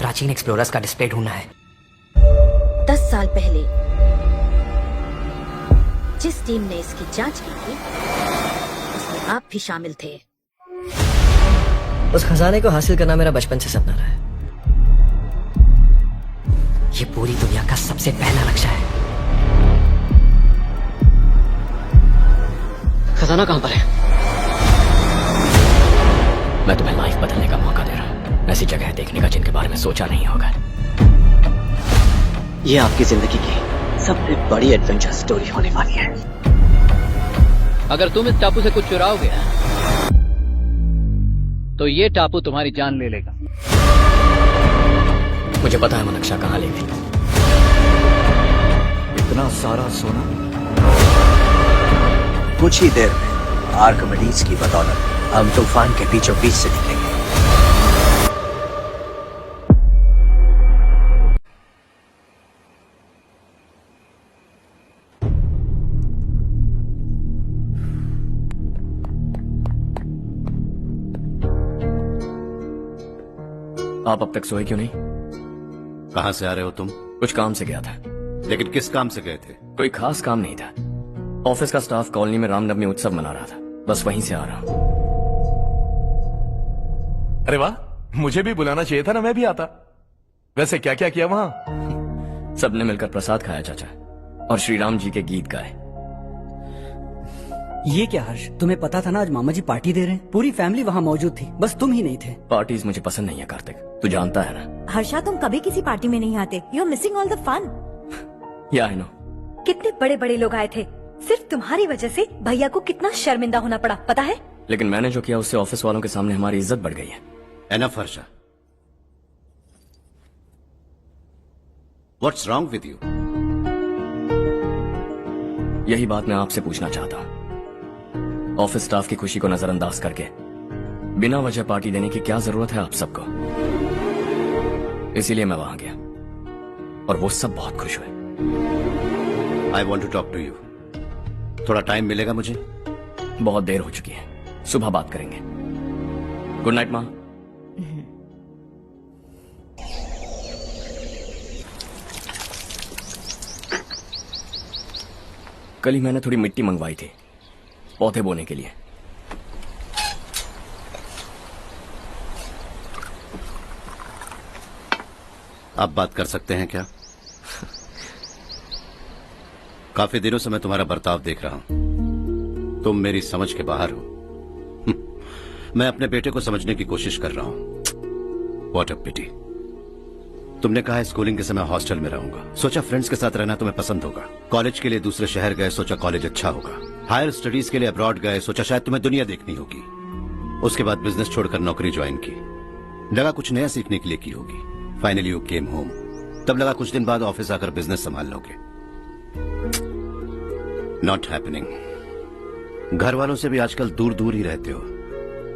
प्राचीन एक्सप्लोरर्स का डिस्प्ले ढूंढना है। 10 साल पहले जिस टीम ने इसकी जांच की थी उसमें आप भी शामिल थे। उस खजाने को हासिल करना मेरा बचपन से सपना रहा है। ये पूरी दुनिया का सबसे पहला लक्ष्य है। खजाना कहां पर है? मैं तुम्हें लाइफ बदलने का मौका दे रहा हूं, ऐसी जगह देखने का जिनके बारे में सोचा नहीं होगा। ये आपकी जिंदगी की सबसे बड़ी एडवेंचर स्टोरी होने वाली है। अगर तुम इस टापू से कुछ चुराओगे तो ये टापू तुम्हारी जान ले लेगा। मुझे पता है वो नक्शा कहाँ ले गई। इतना सारा सोना कुछ ही देर में आर्किमिडीज की बदौलत हम तूफान के बीचों बीच से निकलेंगे। आप अब तक सोए क्यों नहीं? कहां से आ रहे हो तुम? कुछ काम से गया था। लेकिन किस काम से गए थे? कोई खास काम नहीं था। ऑफिस का स्टाफ कॉलोनी में रामनवमी उत्सव मना रहा था, बस वहीं से आ रहा हूं। अरे वाह, मुझे भी बुलाना चाहिए था ना, मैं भी आता। वैसे क्या क्या किया वहां? सबने मिलकर प्रसाद खाया चाचा, और श्री राम जी के गीत गाए। ये क्या हर्ष, तुम्हें पता था ना आज मामा जी पार्टी दे रहे हैं? पूरी फैमिली वहाँ मौजूद थी, बस तुम ही नहीं थे। पार्टीज मुझे पसंद नहीं है कार्तिक, तू जानता है ना। हर्षा, तुम कभी किसी पार्टी में नहीं आते। You are missing all the fun. Yeah I no. कितने बड़े बड़े लोग आए थे, सिर्फ तुम्हारी वजह से भैया को कितना शर्मिंदा होना पड़ा, पता है? लेकिन मैंने जो किया उससे ऑफिस वालों के सामने हमारी इज्जत बढ़ गई है। Enough Harsha, what's wrong with you? यही बात मैं आपसे पूछना चाहता हूँ। ऑफिस स्टाफ की खुशी को नजरअंदाज करके बिना वजह पार्टी देने की क्या जरूरत है आप सबको? इसीलिए मैं वहां गया और वो सब बहुत खुश हुए। I want to talk to you. थोड़ा टाइम मिलेगा मुझे? बहुत देर हो चुकी है, सुबह बात करेंगे। गुड नाइट माँ। कल ही मैंने थोड़ी मिट्टी मंगवाई थी पौधे बोने के लिए। आप बात कर सकते हैं क्या? काफी दिनों से मैं तुम्हारा बर्ताव देख रहा हूं। तुम मेरी समझ के बाहर हो। मैं अपने बेटे को समझने की कोशिश कर रहा हूं। व्हाट अ पिटी। तुमने कहा स्कूलिंग के समय हॉस्टल में रहूंगा, सोचा फ्रेंड्स के साथ रहना तुम्हें पसंद होगा। कॉलेज के लिए दूसरे शहर गए, सोचा कॉलेज अच्छा होगा। हायर स्टडीज के लिए अब्रॉड गए, सोचा शायद तुम्हें दुनिया देखनी होगी। उसके बाद बिजनेस छोड़कर नौकरी ज्वाइन की, लगा कुछ नया सीखने के लिए की होगी। Finally you came home. तब लगा कुछ दिन बाद ऑफिस आकर बिजनेस संभाल लोगे। Not happening. घर वालों से भी आजकल दूर दूर ही रहते हो।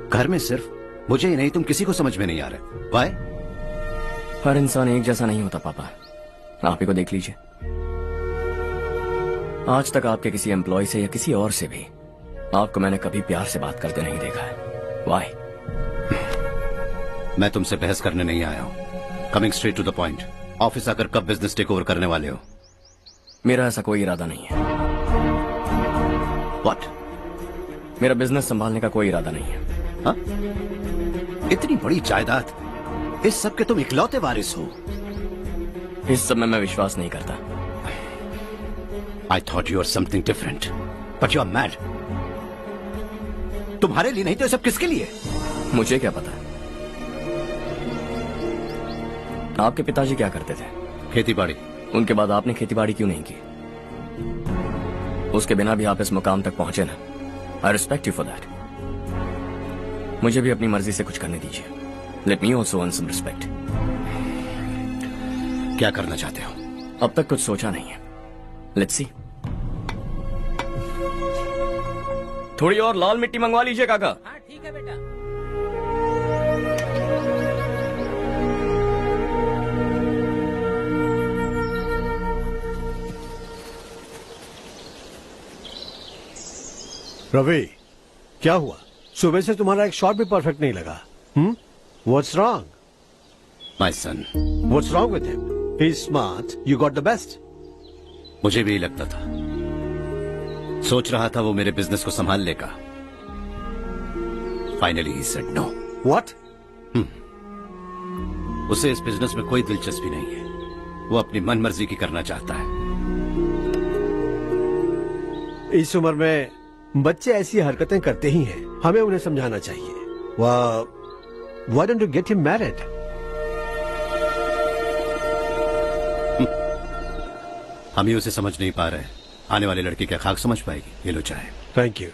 घर में सिर्फ मुझे ही नहीं, तुम किसी को समझ में नहीं आ रहे। वाई? हर इंसान एक जैसा नहीं होता पापा, आप ही को देख लीजिए। आज तक आपके किसी एम्प्लॉय से या किसी और से भी आपको मैंने कभी प्यार से बात करते नहीं देखा है। वाई? मैं तुमसे बहस करने नहीं आया हूं। Coming straight to the point. Office आकर कब बिजनेस टेक ओवर करने वाले हो? मेरा ऐसा कोई इरादा नहीं है। व्हाट? मेरा बिजनेस संभालने का कोई इरादा नहीं है। हाँ? इतनी बड़ी जायदाद, इस सब के तुम इकलौते वारिस हो। इस सब में मैं विश्वास नहीं करता। I thought you were something different, but you are mad. तुम्हारे लिए नहीं तो ये सब किसके लिए? मुझे क्या पता। आपके पिताजी क्या करते थे? खेतीबाड़ी। उनके बाद आपने खेतीबाड़ी क्यों नहीं की? उसके बिना भी आप इस मुकाम तक पहुंचे ना। I respect you for that. मुझे भी अपनी मर्जी से कुछ करने दीजिए। Let me also earn some respect. क्या करना चाहते हो? अब तक कुछ सोचा नहीं है। Let's see. थोड़ी और लाल मिट्टी मंगवा लीजिए काका। हाँ ठीक है बेटा। रवि, क्या हुआ? सुबह से तुम्हारा एक शॉट भी परफेक्ट नहीं लगा। What's wrong? My son. What's wrong with him? He's smart. You got the best. मुझे भी लगता था, सोच रहा था वो मेरे बिजनेस को संभाल लेगा। Finally he said no. What? उसे इस बिजनेस में कोई दिलचस्पी नहीं है। वो अपनी मनमर्जी की करना चाहता है। इस उम्र में बच्चे ऐसी हरकतें करते ही हैं। हमें उन्हें समझाना चाहिए। Why don't you get him married? हम ही उसे समझ नहीं पा रहे। आने वाली लड़की क्या खाक समझ पाएगी? ये लो चाहे। Thank you.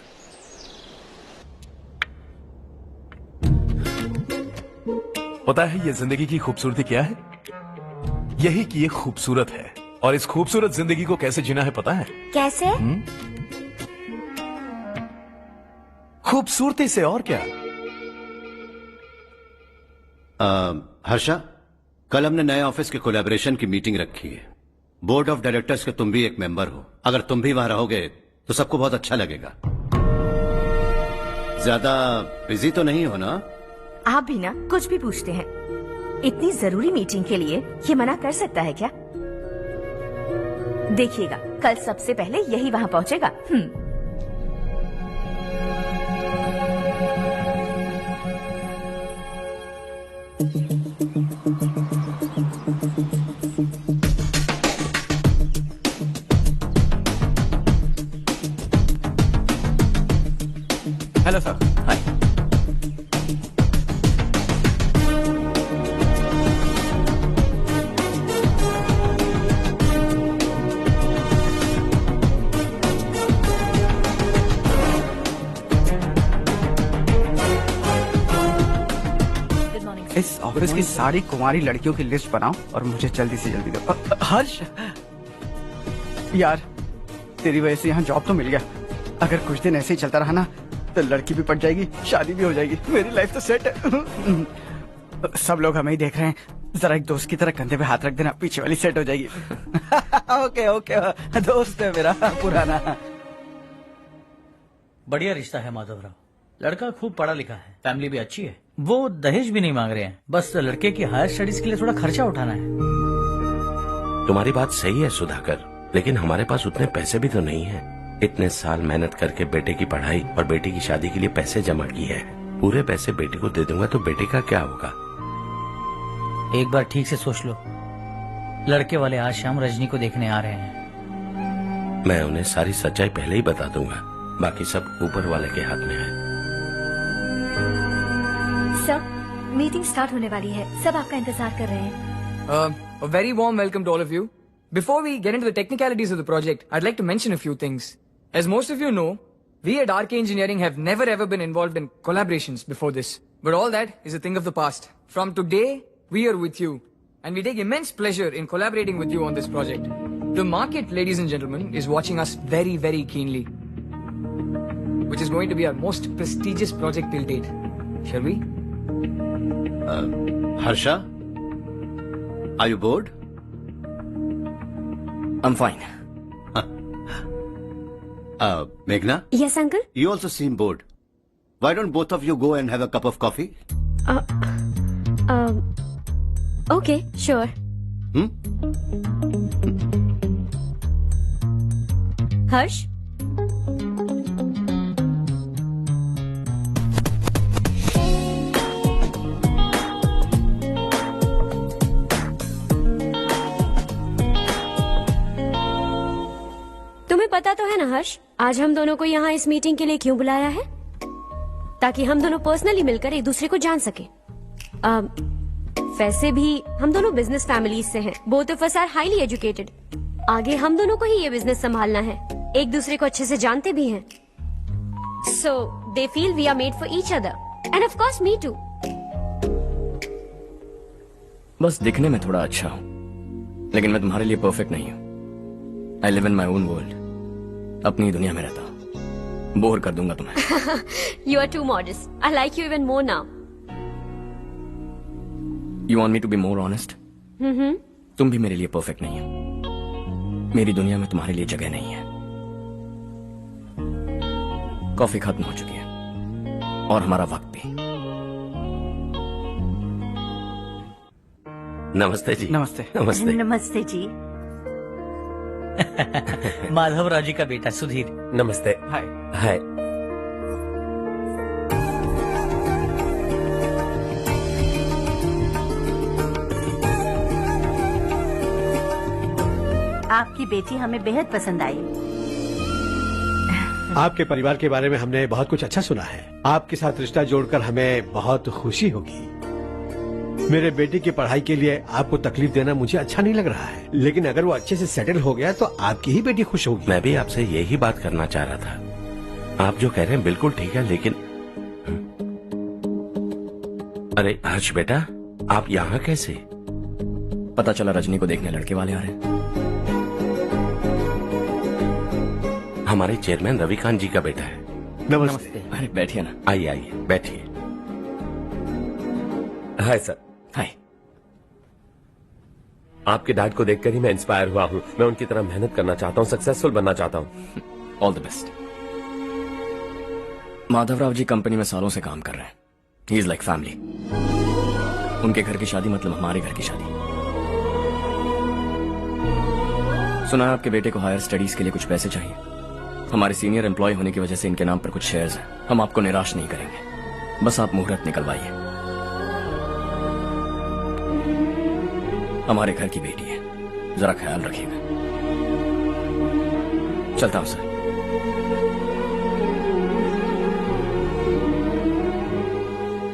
पता है ये जिंदगी की खूबसूरती क्या है? यही कि ये खूबसूरत है, और इस खूबसूरत जिंदगी को कैसे जीना है पता है? कैसे? खूबसूरती से, और क्या। हर्षा, कल हमने नए ऑफिस के कोलैबोरेशन की मीटिंग रखी है। बोर्ड ऑफ डायरेक्टर्स के तुम भी एक मेंबर हो। अगर तुम भी वहां रहोगे तो सबको बहुत अच्छा लगेगा। ज्यादा बिजी तो नहीं हो ना? आप भी ना कुछ भी पूछते हैं। इतनी जरूरी मीटिंग के लिए ये मना कर सकता है क्या? देखिएगा, कल सबसे पहले यही वहां पहुंचेगा। Hello sir. हाय। इस ऑफिस की सारी कुंवारी लड़कियों की लिस्ट बनाओ और मुझे जल्दी से जल्दी दो। हर्ष, यार तेरी वजह से यहाँ जॉब तो मिल गया। अगर कुछ दिन ऐसे ही चलता रहा ना तो लड़की भी पट जाएगी, शादी भी हो जाएगी, मेरी लाइफ तो सेट है। सब लोग हमें ही देख रहे हैं, जरा एक दोस्त की तरह कंधे पे हाथ रख देना, पीछे वाली सेट हो जाएगी। ओके ओके, दोस्त है मेरा पुराना। बढ़िया रिश्ता है माधव राव। लड़का खूब पढ़ा लिखा है, फैमिली भी अच्छी है। वो दहेज भी नहीं मांग रहे हैं, बस लड़के की हायर स्टडीज के लिए थोड़ा खर्चा उठाना है। तुम्हारी बात सही है सुधाकर, लेकिन हमारे पास उतने पैसे भी तो नहीं है। इतने साल मेहनत करके बेटे की पढ़ाई और बेटी की शादी के लिए पैसे जमा किए हैं। पूरे पैसे बेटे को दे दूंगा तो बेटे का क्या होगा? एक बार ठीक से सोच लो। लड़के वाले आज शाम रजनी को देखने आ रहे हैं। मैं उन्हें सारी सच्चाई पहले ही बता दूंगा, बाकी सब ऊपर वाले के हाथ में है। सर, मीटिंग स्टार्ट होने वाली है, सब आपका इंतजार कर रहे हैं। A very warm welcome to all of you. Before we get into the technicalities of the project, I'd like to mention a few things. As most of you know, we at RK Engineering have never ever been involved in collaborations before this. But all that is a thing of the past. From today, we are with you. And we take immense pleasure in collaborating with you on this project. The market, ladies and gentlemen, is watching us very, very keenly. Which is going to be our most prestigious project till date. Shall we? Harsha, are you bored? I'm fine. Meghna? Yes, uncle. You also seem bored. Why don't both of you go and have a cup of coffee? Okay, sure. Harsh? तुम्हें पता तो है ना हर्ष, आज हम दोनों को यहाँ इस मीटिंग के लिए क्यों बुलाया है? ताकि हम दोनों पर्सनली मिलकर एक दूसरे को जान सके। वैसे भी हम दोनों बिजनेस फैमिलीज से हैं। Both of us are highly educated. आगे हम दोनों को ही ये बिजनेस संभालना है। एक दूसरे को अच्छे से जानते भी हैं। So they feel we are made for each other and of course me too. बस दिखने में थोड़ा अच्छा हूँ, लेकिन मैं तुम्हारे लिए परफेक्ट नहीं हूँ। I live in my own world, अपनी दुनिया में रहता हूँ। बोर कर दूंगा तुम्हें। You are too modest. I like you even more now. You want me to be more honest? तुम भी मेरे लिए परफेक्ट नहीं हो। मेरी दुनिया में तुम्हारे लिए जगह नहीं है। कॉफी खत्म हो चुकी है और हमारा वक्त भी। नमस्ते जी। नमस्ते। नमस्ते। नमस्ते जी। माधवराव जी का बेटा सुधीर। नमस्ते। हाय। हाय। आपकी बेटी हमें बेहद पसंद आई। आपके परिवार के बारे में हमने बहुत कुछ अच्छा सुना है। आपके साथ रिश्ता जोड़कर हमें बहुत खुशी होगी। मेरे बेटे की पढ़ाई के लिए आपको तकलीफ देना मुझे अच्छा नहीं लग रहा है, लेकिन अगर वो अच्छे से सेटल हो गया तो आपकी ही बेटी खुश होगी। मैं भी आपसे यही बात करना चाह रहा था। आप जो कह रहे हैं बिल्कुल ठीक है, लेकिन अरे हर्ष बेटा, आप यहाँ कैसे? पता चला रजनी को देखने लड़के वाले आ रहे हैं। हमारे चेयरमैन रविकांत जी का बेटा है। नमस्ते। अरे बैठिए ना। आइए आइए बैठिए। Hi sir. हाय। आपके डैड को देखकर ही मैं इंस्पायर हुआ हूँ। मैं उनकी तरह मेहनत करना चाहता हूँ, सक्सेसफुल बनना चाहता हूँ। All the best. Madhavrao ji company में सालों से काम कर रहे हैं। He is like family. उनके घर की शादी मतलब हमारे घर की शादी। सुना है आपके बेटे को हायर स्टडीज के लिए कुछ पैसे चाहिए। हमारे सीनियर एम्प्लॉय होने की वजह से इनके नाम पर कुछ शेयर्स हैं। हम आपको निराश नहीं करेंगे, बस आप मुहूर्त निकलवाइए। हमारे घर की बेटी है, जरा ख्याल रखिएगा। चलता हूं सर।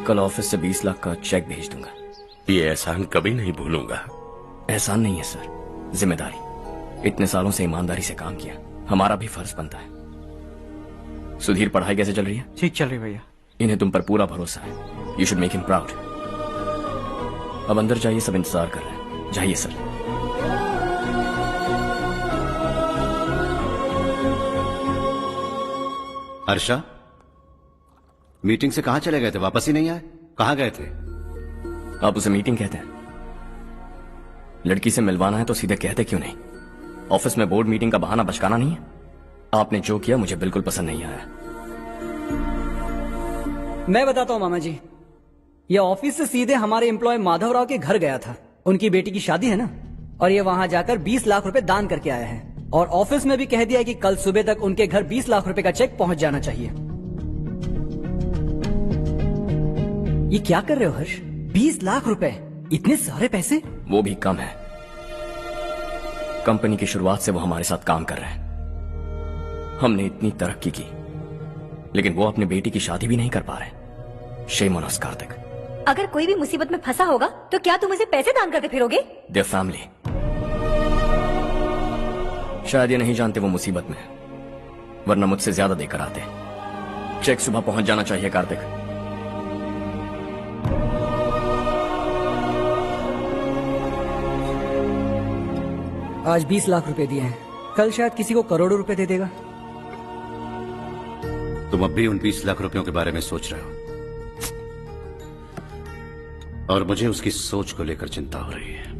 कल ऑफिस से 20 लाख का चेक भेज दूंगा। ये एहसान कभी नहीं भूलूंगा। एहसान नहीं है सर, जिम्मेदारी। इतने सालों से ईमानदारी से काम किया, हमारा भी फर्ज बनता है। सुधीर, पढ़ाई कैसे चल रही है? ठीक चल रही भैया। इन्हें तुम पर पूरा भरोसा है। You should make him proud. अब अंदर जाइए, सब इंतजार कर रहे हैं। जाइए सर। हर्षा, मीटिंग से कहाँ चले गए थे? वापस ही नहीं आए? कहाँ गए थे? आप उसे मीटिंग कहते हैं? लड़की से मिलवाना है तो सीधे कहते क्यों नहीं? ऑफिस में बोर्ड मीटिंग का बहाना बचकाना नहीं है। आपने जो किया मुझे बिल्कुल पसंद नहीं आया। मैं बताता हूँ मामा जी, ये ऑफिस से सीधे हमारे एम्प्लॉय माधवराव के घर गया था। उनकी बेटी की शादी है ना, और ये वहां जाकर 20 लाख रुपए दान करके आया है। और ऑफिस में भी कह दिया कि कल सुबह तक उनके घर 20 लाख रुपए का चेक पहुंच जाना चाहिए। ये क्या कर रहे हो हर्ष? 20 लाख रुपए, इतने सारे पैसे? वो भी कम है। कंपनी की शुरुआत से वो हमारे साथ काम कर रहे हैं। हमने इतनी तरक्की की, लेकिन वो अपनी बेटी की शादी भी नहीं कर पा रहे। Shame on us Kartik. अगर कोई भी मुसीबत में फंसा होगा तो क्या तुम उसे पैसे दान करते फिरोगे? Their family. शायद ये नहीं जानते वो मुसीबत में है, वरना मुझसे ज्यादा देकर आते। चेक सुबह पहुंच जाना चाहिए कार्तिक। आज 20 लाख रुपए दिए हैं, कल शायद किसी को करोड़ों रुपए दे देगा। तुम अब भी उन 20 लाख रुपयों के बारे में सोच रहे हो, और मुझे उसकी सोच को लेकर चिंता हो रही है।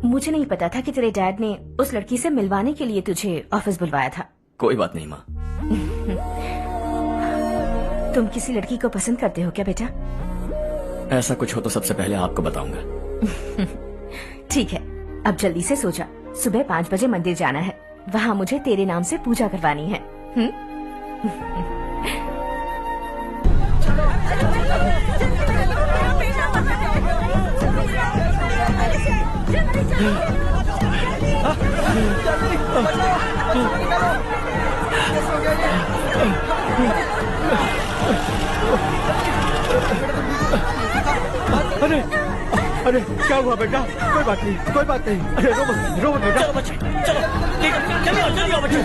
मुझे नहीं पता था कि तेरे डैड ने उस लड़की से मिलवाने के लिए तुझे ऑफिस बुलवाया था। कोई बात नहीं माँ। तुम किसी लड़की को पसंद करते हो क्या बेटा? ऐसा कुछ हो तो सबसे पहले आपको बताऊंगा। ठीक है, अब जल्दी से सो जा। सुबह 5 बजे मंदिर जाना है, वहाँ मुझे तेरे नाम से पूजा करवानी है। अरे अरे क्या हुआ बेटा? कोई बात नहीं, कोई बात नहीं। अरे रो मत बेटा। चलो बच्चे, चलो जल्दी आओ बच्चे।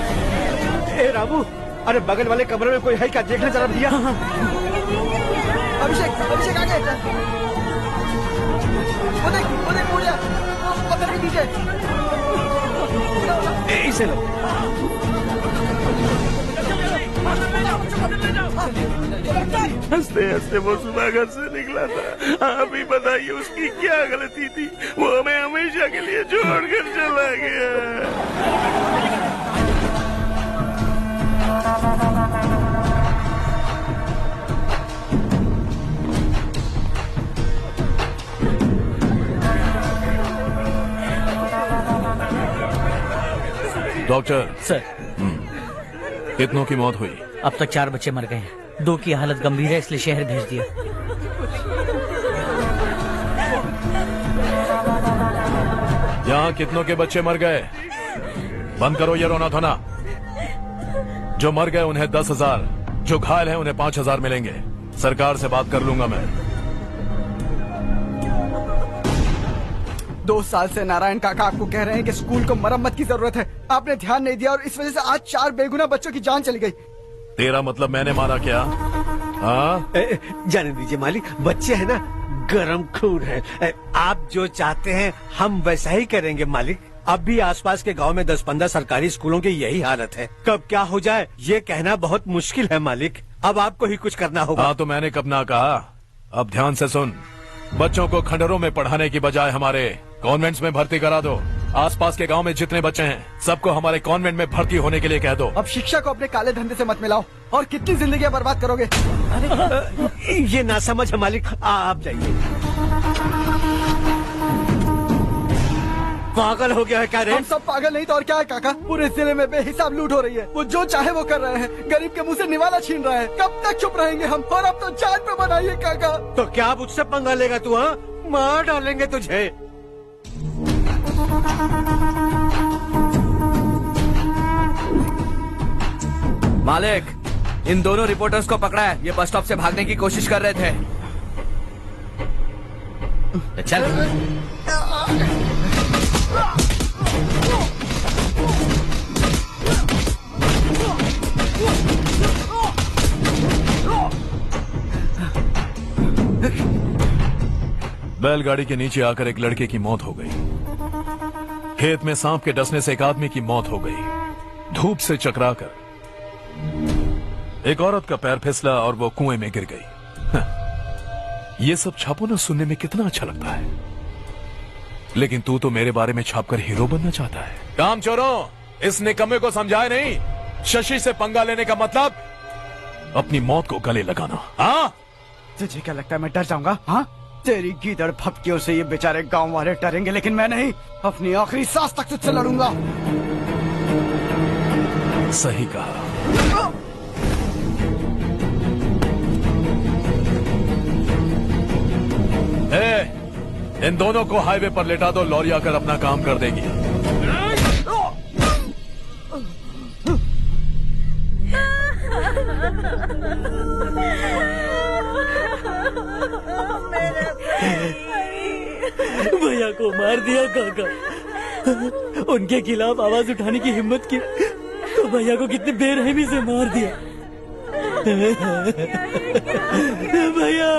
ए रामू, अरे बगल वाले कमरे में कोई है क्या? देखने जरा भैया। अभिषेक, अभिषेक आ गए। वो देख पूजा, वो पत्थर के नीचे। इसे लो। हंसते हंसते वो सुबह घर से निकला था। आप ही बताइए उसकी क्या गलती थी? वो हमें हमेशा के लिए छोड़कर चला गया। डॉक्टर सर, कितनों की मौत हुई? अब तक 4 बच्चे मर गए हैं। 2 की हालत गंभीर है, इसलिए शहर भेज दिया। यहाँ कितनों के बच्चे मर गए? बंद करो ये रोना धोना। जो मर गए उन्हें 10,000, जो घायल हैं उन्हें 5,000 मिलेंगे। सरकार से बात कर लूंगा मैं। 2 साल से नारायण काका आपको कह रहे हैं कि स्कूल को मरम्मत की जरूरत है। आपने ध्यान नहीं दिया और इस वजह से आज 4 बेगुनाह बच्चों की जान चली गई। तेरा मतलब मैंने मारा क्या? हाँ, जाने दीजिए मालिक, बच्चे हैं ना, गरम खून है। आप जो चाहते हैं हम वैसा ही करेंगे मालिक। अब भी आसपास के गांव में 10-15 सरकारी स्कूलों की यही हालत है। कब क्या हो जाए ये कहना बहुत मुश्किल है मालिक। अब आपको ही कुछ करना होगा। हाँ तो मैंने कब ना कहा। अब ध्यान से सुन, बच्चों को खंडरों में पढ़ाने की बजाय हमारे कॉन्वेंट्स में भर्ती करा दो। आसपास के गांव में जितने बच्चे हैं सबको हमारे कॉन्वेंट में भर्ती होने के लिए कह दो। अब शिक्षा को अपने काले धंधे से मत मिलाओ। और कितनी जिंदगियां बर्बाद करोगे? ये ना समझ है मालिक, आप जाइए। पागल हो गया है क्या रे? हम सब पागल नहीं तो और क्या है काका। पूरे जिले में बेहिसाब लूट हो रही है। वो जो चाहे वो कर रहे हैं। गरीब के मुंह से निवाला छीन रहा है। कब तक चुप रहेंगे हम? और अब तो जान पे बनाइए काका। तो क्या मुझसे पंगा लेगा तू? हाँ, मार डालेंगे तुझे। मालिक, इन दोनों रिपोर्टर्स को पकड़ा है। ये बस स्टॉप से भागने की कोशिश कर रहे थे। चल। बैलगाड़ी के नीचे आकर एक लड़के की मौत हो गई। खेत में सांप के डसने से एक आदमी की मौत हो गई। धूप से चकराकर एक औरत का पैर फिसला और वो कुएं में गिर गई। ये सब छापो ना सुनने में कितना अच्छा लगता है, लेकिन तू तो मेरे बारे में छापकर हीरो बनना चाहता है। काम चोरों, इस निकम्मे को समझाए नहीं। शशि से पंगा लेने का मतलब अपनी मौत को गले लगाना। हाँ, तुझे क्या लगता है मैं डर जाऊंगा? हाँ, तेरी गीदड़ फपकियों से ये बेचारे गांव वाले डरेंगे, लेकिन मैं नहीं। अपनी आखिरी सांस तक तुझसे लड़ूंगा। सही कहा। इन दोनों को हाईवे पर लेटा दो। लॉरी आकर अपना काम कर देगी। भैया को मार दिया काका। उनके खिलाफ आवाज उठाने की हिम्मत की तो भैया को कितनी बेरहमी से मार दिया। भैया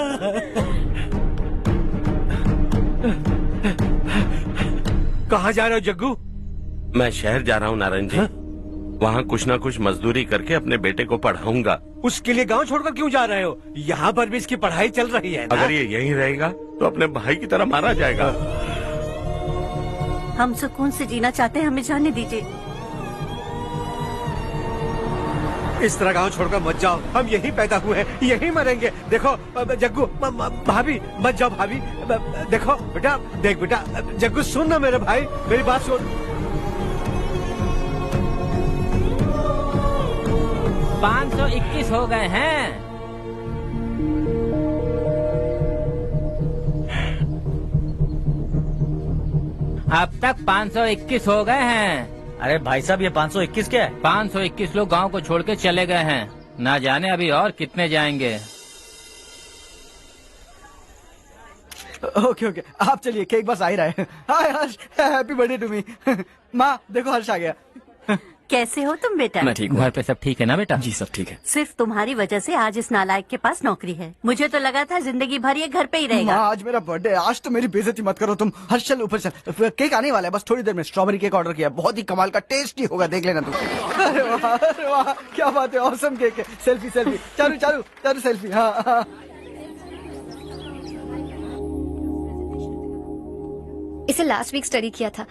कहाँ जा रहे हो जग्गू? मैं शहर जा रहा हूँ नारायण जी। वहाँ कुछ ना कुछ मजदूरी करके अपने बेटे को पढ़ाऊंगा। उसके लिए गांव छोड़कर क्यों जा रहे हो? यहाँ पर भी इसकी पढ़ाई चल रही है ना? अगर ये यहीं रहेगा तो अपने भाई की तरह मारा जाएगा। हम सुकून से जीना चाहते हैं, हमें जाने दीजिए। इस तरह गांव छोड़कर मत जाओ। हम यहीं पैदा हुए हैं, यहीं मरेंगे। देखो जग्गू, भाभी मत जाओ। भाभी देखो बेटा, देख बेटा, जग्गू सुन ना मेरे भाई, मेरी बात सुन। 521 हो गए हैं। अब तक 521 हो गए हैं। अरे भाई साहब, ये 521 क्या है? 521 लोग गांव को छोड़ के चले गए हैं। ना जाने अभी और कितने जाएंगे। ओके ओके, आप चलिए, केक बस आ ही रहा है। हाय हर्ष, हैप्पी बर्थडे टू मी। माँ देखो, हर्ष आ गया। कैसे हो तुम बेटा? मैं ठीक हूँ। घर पे सब ठीक है ना बेटा? जी सब ठीक है। सिर्फ तुम्हारी वजह से आज इस नालायक के पास नौकरी है। मुझे तो लगा था जिंदगी भर ये घर पे ही रहेगा। माँ आज मेरा बर्थडे है, आज तो मेरी बेइज्जती मत करो तुम। हर्ष चल ऊपर चल, केक आने वाला है बस थोड़ी देर में। स्ट्रॉबेरी केक ऑर्डर किया, बहुत ही कमाल का, टेस्टी होगा, देख लेना तुम। अरे वाह क्या बात है, ऑसम केक है। Selfie selfie, Charu Charu Charu selfie. हाँ, इसे लास्ट वीक स्टडी किया था।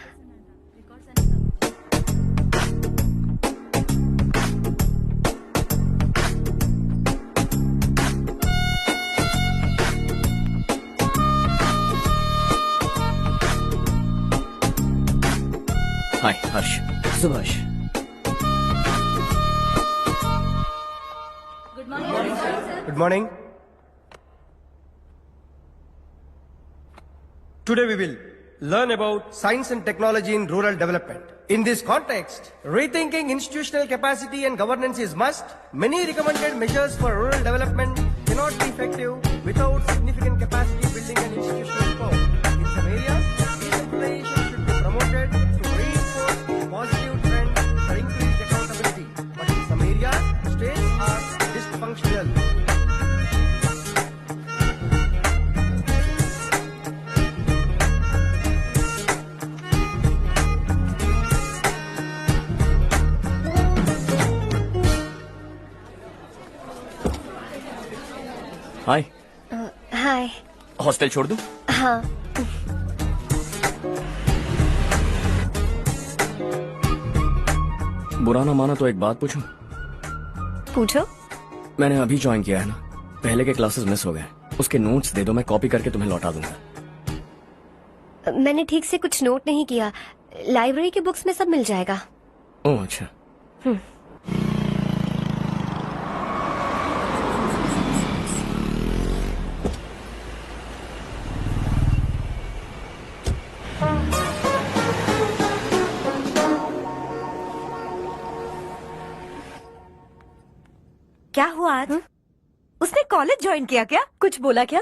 Hi Harsh. Subhash, Good morning. Today we will learn about science and technology in rural development. In this context, rethinking institutional capacity and governance is must. Many recommended measures for rural development cannot be effective without significant capacity building and institutional support. In some areas, decentralization should be promoted to reinforce the positive trend for increased accountability. But in some areas, states are dysfunctional. Hi. Hi. Hostel छोड़ दूं? हाँ। बुरा ना माना तो एक बात पूछूं? पूछो। मैंने अभी ज्वाइन किया है ना, पहले के क्लासेस मिस हो गए, उसके नोट्स दे दो, मैं कॉपी करके तुम्हें लौटा दूंगा। मैंने ठीक से कुछ नोट नहीं किया, लाइब्रेरी के बुक्स में सब मिल जाएगा। ओह अच्छा। क्या हुआ आज? उसने कॉलेज ज्वाइन किया क्या? कुछ बोला क्या?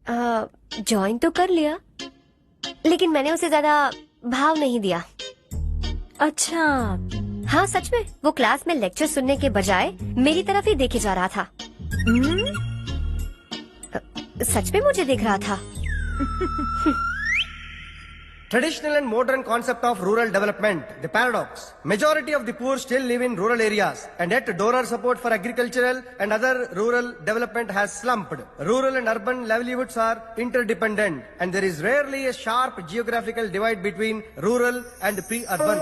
ज्वाइन तो कर लिया, लेकिन मैंने उसे ज्यादा भाव नहीं दिया। अच्छा। हाँ सच में, वो क्लास में लेक्चर सुनने के बजाय मेरी तरफ ही देखे जा रहा था। सच में मुझे देख रहा था। Traditional and modern concept of rural development, the paradox. Majority of the poor still live in rural areas, and yet donor support for agricultural and other rural development has slumped. Rural and urban livelihoods are interdependent, and there is rarely a sharp geographical divide between rural and pre-urban.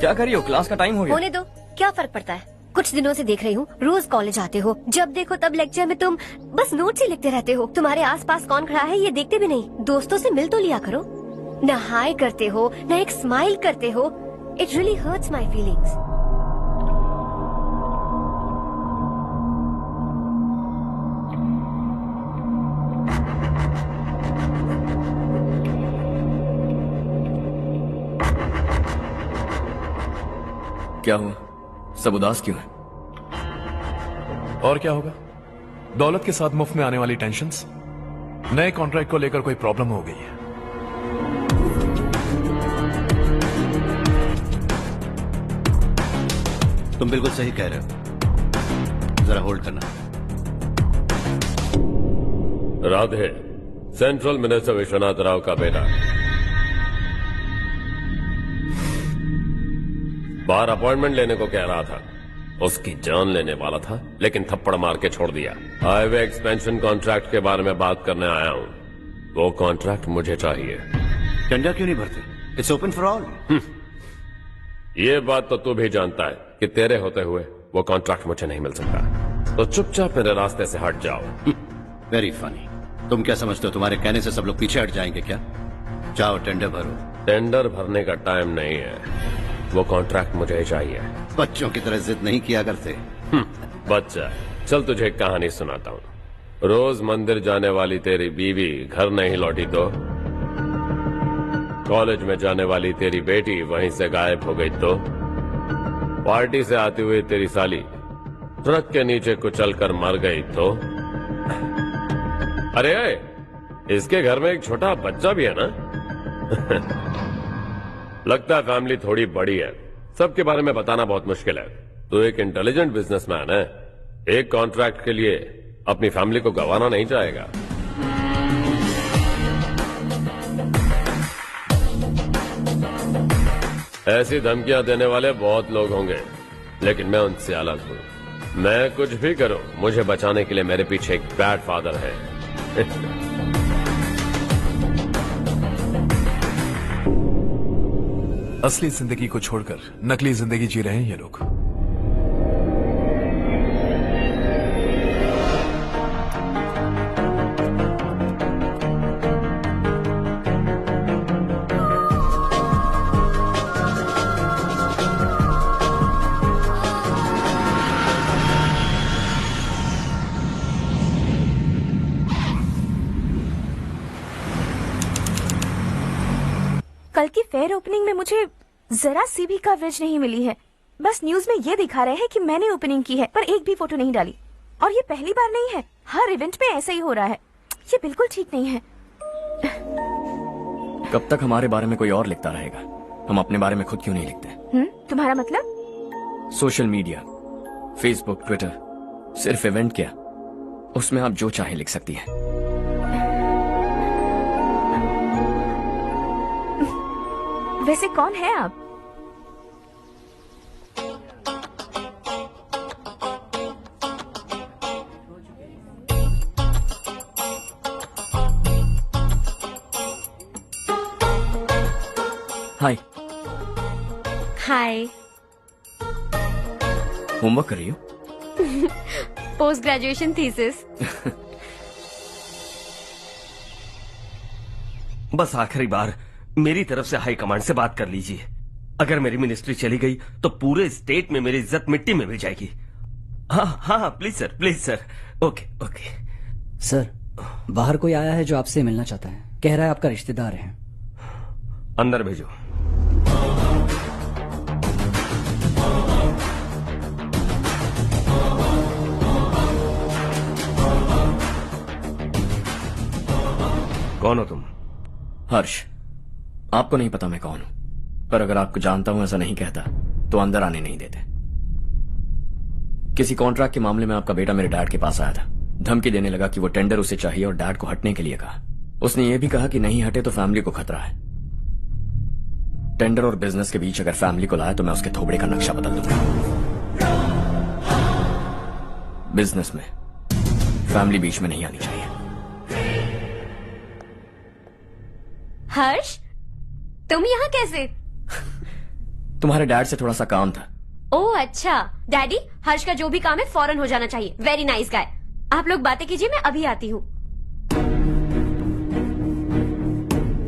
क्या कर रही हो? Class का time हो गया। होने दो, क्या फर्क पड़ता है? कुछ दिनों से देख रही हूँ, रोज कॉलेज आते हो, जब देखो तब लेक्चर में तुम बस नोट्स ही लिखते रहते हो। तुम्हारे आसपास कौन खड़ा है ये देखते भी नहीं। दोस्तों से मिल तो लिया करो। न हाय करते हो, न एक स्माइल करते हो। It really hurts my feelings. क्या हुआ? सब उदास क्यों है? और क्या होगा? दौलत के साथ मुफ्त में आने वाली टेंशन्स। नए कॉन्ट्रैक्ट को लेकर कोई प्रॉब्लम हो गई है। तुम बिल्कुल सही कह रहे हो, जरा होल्ड करना। राधे, सेंट्रल मिनिस्टर विश्वनाथ राव का बेटा बाहर अपॉइंटमेंट लेने को कह रहा था। उसकी जान लेने वाला था, लेकिन थप्पड़ मार के छोड़ दिया। हाईवे एक्सपेंशन कॉन्ट्रैक्ट के बारे में बात करने आया हूँ। वो कॉन्ट्रैक्ट मुझे चाहिए। टेंडर क्यों नहीं भरते? It's open for all. ये बात तो तू भी जानता है कि तेरे होते हुए वो कॉन्ट्रैक्ट मुझे नहीं मिल सकता। तो चुपचाप मेरे रास्ते से हट जाओ। Very funny. तुम क्या समझते हो तुम्हारे कहने से सब लोग पीछे हट जाएंगे क्या? जाओ टेंडर भरो। टेंडर भरने का टाइम नहीं है, वो कॉन्ट्रैक्ट मुझे ही चाहिए। बच्चों की तरह जिद नहीं किया करते। बच्चा, चल तुझे एक कहानी सुनाता हूँ। रोज मंदिर जाने वाली तेरी बीवी घर नहीं लौटी तो, कॉलेज में जाने वाली तेरी बेटी वहीं से गायब हो गई तो, पार्टी से आती हुई तेरी साली ट्रक के नीचे कुचलकर मर गई तो। अरे इसके घर में एक छोटा बच्चा भी है ना। लगता है फैमिली थोड़ी बड़ी है, सबके बारे में बताना बहुत मुश्किल है। तो एक इंटेलिजेंट बिजनेसमैन है, एक कॉन्ट्रैक्ट के लिए अपनी फैमिली को गंवाना नहीं चाहेगा। ऐसी धमकियां देने वाले बहुत लोग होंगे, लेकिन मैं उनसे अलग हूं। मैं कुछ भी करूं, मुझे बचाने के लिए मेरे पीछे एक बैड फादर है। असली जिंदगी को छोड़कर नकली जिंदगी जी रहे हैं ये लोग। कल की फेयर ओपनिंग में मुझे जरा सी भी कवरेज नहीं मिली है। बस न्यूज में ये दिखा रहे हैं कि मैंने ओपनिंग की है, पर एक भी फोटो नहीं डाली। और ये पहली बार नहीं है, हर इवेंट में ऐसा ही हो रहा है। ये बिल्कुल ठीक नहीं है। कब तक हमारे बारे में कोई और लिखता रहेगा? हम अपने बारे में खुद क्यों नहीं लिखते? तुम्हारा मतलब? सोशल मीडिया, फेसबुक, ट्विटर, सिर्फ इवेंट क्या, उसमें आप जो चाहे लिख सकती हैं। वैसे कौन है आप? हाय। हाय। होमवर्क कर रही हो? Post graduation thesis. बस आखिरी बार मेरी तरफ से हाई कमांड से बात कर लीजिए। अगर मेरी मिनिस्ट्री चली गई तो पूरे स्टेट में मेरी इज्जत मिट्टी में मिल जाएगी। हाँ हाँ please sir, please sir. Okay okay sir, बाहर कोई आया है जो आपसे मिलना चाहता है। कह रहा है आपका रिश्तेदार है। अंदर भेजो। कौन हो तुम? हर्ष। आपको नहीं पता मैं कौन हूं, पर अगर आपको जानता हूं ऐसा नहीं कहता तो अंदर आने नहीं देते। किसी कॉन्ट्रैक्ट के मामले में आपका बेटा मेरे डैड के पास आया था। धमकी देने लगा कि वो टेंडर उसे चाहिए और डैड को हटने के लिए कहा। उसने ये भी कहा कि नहीं हटे तो फैमिली को खतरा है। टेंडर और बिजनेस के बीच अगर फैमिली को लाया तो मैं उसके थोबड़े का नक्शा बदल दूंगा। बिजनेस में फैमिली बीच में नहीं आनी चाहिए। हर्ष, तुम यहाँ कैसे? तुम्हारे डैड से थोड़ा सा काम था। ओह अच्छा। डैडी, हर्ष का जो भी काम है फौरन हो जाना चाहिए। Very nice guy. आप लोग बातें कीजिए, मैं अभी आती हूँ।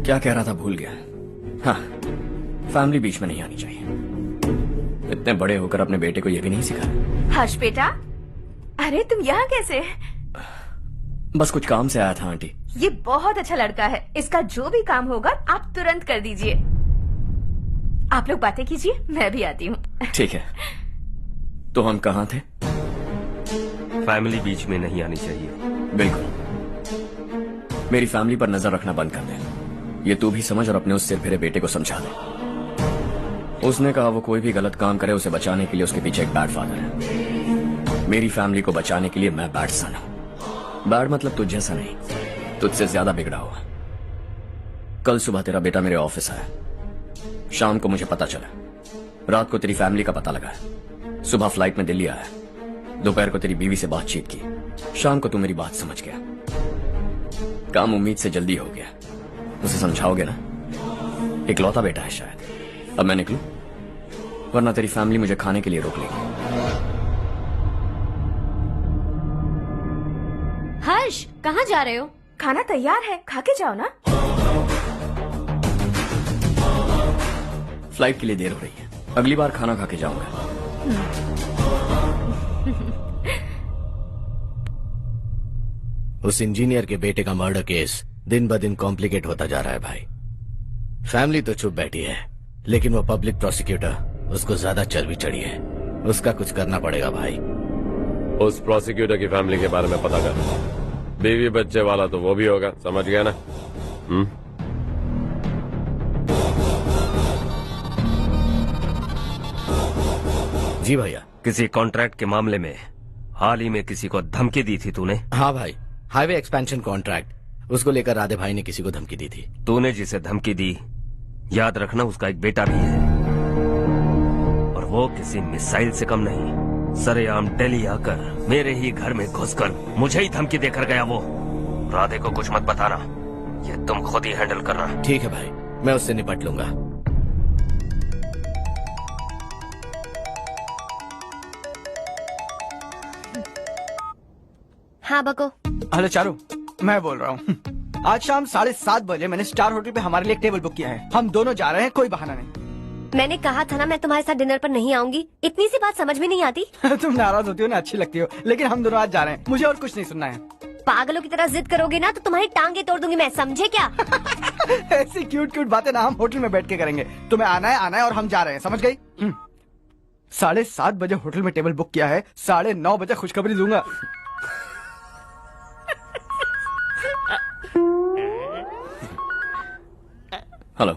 क्या कह रहा था भूल गया। हाँ, फैमिली बीच में नहीं आनी चाहिए। इतने बड़े होकर अपने बेटे को यह भी नहीं सिखाया। हर्ष बेटा, अरे तुम यहाँ कैसे? बस कुछ काम से आया था आंटी। ये बहुत अच्छा लड़का है। इसका जो भी काम होगा आप तुरंत कर दीजिए। आप लोग बातें कीजिए, मैं भी आती हूँ। ठीक है। तो हम कहाँ थे? फैमिली बीच में नहीं आनी चाहिए। बिल्कुल। मेरी फैमिली पर नजर रखना बंद कर दे। ये तू भी समझ और अपने उस सिर फिरे बेटे को समझा दे। उसने कहा वो कोई भी गलत काम करे उसे बचाने के लिए उसके पीछे एक बैड फादर है। मेरी फैमिली को बचाने के लिए मैं बैड सन हूं। बैड मतलब तुझ जैसा नहीं, तुझसे ज्यादा बिगड़ा हुआ। कल सुबह तेरा बेटा मेरे ऑफिस आया। शाम को मुझे पता चला। रात को तेरी फैमिली का पता लगा। सुबह फ्लाइट में दिल्ली आया। दोपहर को तेरी बीवी से बातचीत की। शाम को तू मेरी बात समझ गया। काम उम्मीद से जल्दी हो गया। उसे समझाओगे ना? इकलौता बेटा है शायद। अब मैं निकलूं, वरना तेरी फैमिली मुझे खाने के लिए रोक लेगी। हर्ष, कहाँ जा रहे हो? खाना तैयार है, खा के जाओ ना। फ्लाइट के लिए देर हो रही है। अगली बार खाना खा के जाऊंगा। उस इंजीनियर के बेटे का मर्डर केस दिन ब दिन कॉम्प्लिकेट होता जा रहा है भाई। फैमिली तो चुप बैठी है, लेकिन वो पब्लिक प्रोसिक्यूटर, उसको ज्यादा चर्बी चढ़ी है। उसका कुछ करना पड़ेगा भाई। उस प्रोसिक्यूटर की फैमिली के बारे में पता कर। बीवी बच्चे वाला तो वो भी होगा, समझ गया ना? जी भैया। किसी कॉन्ट्रैक्ट के मामले में हाल ही में किसी को धमकी दी थी तूने? हाँ भाई, हाईवे एक्सपेंशन कॉन्ट्रैक्ट, उसको लेकर राधे भाई ने किसी को धमकी दी थी। तूने जिसे धमकी दी, याद रखना उसका एक बेटा भी है, और वो किसी मिसाइल से कम नहीं। सरेआम दिल्ली आकर मेरे ही घर में घुसकर मुझे ही धमकी देकर गया वो। राधे को कुछ मत बताना, ये तुम खुद ही हैंडल करना। ठीक है भाई, मैं उससे निपट लूंगा। हाँ बको। हेलो चारू, मैं बोल रहा हूँ। आज शाम 7:30 बजे मैंने स्टार होटल पे हमारे लिए एक टेबल बुक किया है। हम दोनों जा रहे हैं, कोई बहाना नहीं। मैंने कहा था ना मैं तुम्हारे साथ डिनर पर नहीं आऊंगी। इतनी सी बात समझ में नहीं आती। तुम नाराज होती हो ना, अच्छी लगती हो, लेकिन हम दोनों आज जा रहे हैं। मुझे और कुछ नहीं सुनना है। पागलों की तरह जिद करोगे ना तो तुम्हारी टांगे तोड़ दूंगी मैं, समझे क्या? ऐसी क्यूट क्यूट बातें ना हम होटल में बैठ के करेंगे। तुम्हें आना है और हम जा रहे हैं, समझ गई? 7:30 बजे होटल में टेबल बुक किया है, 9:30 बजे खुशखबरी दूंगा। हेलो।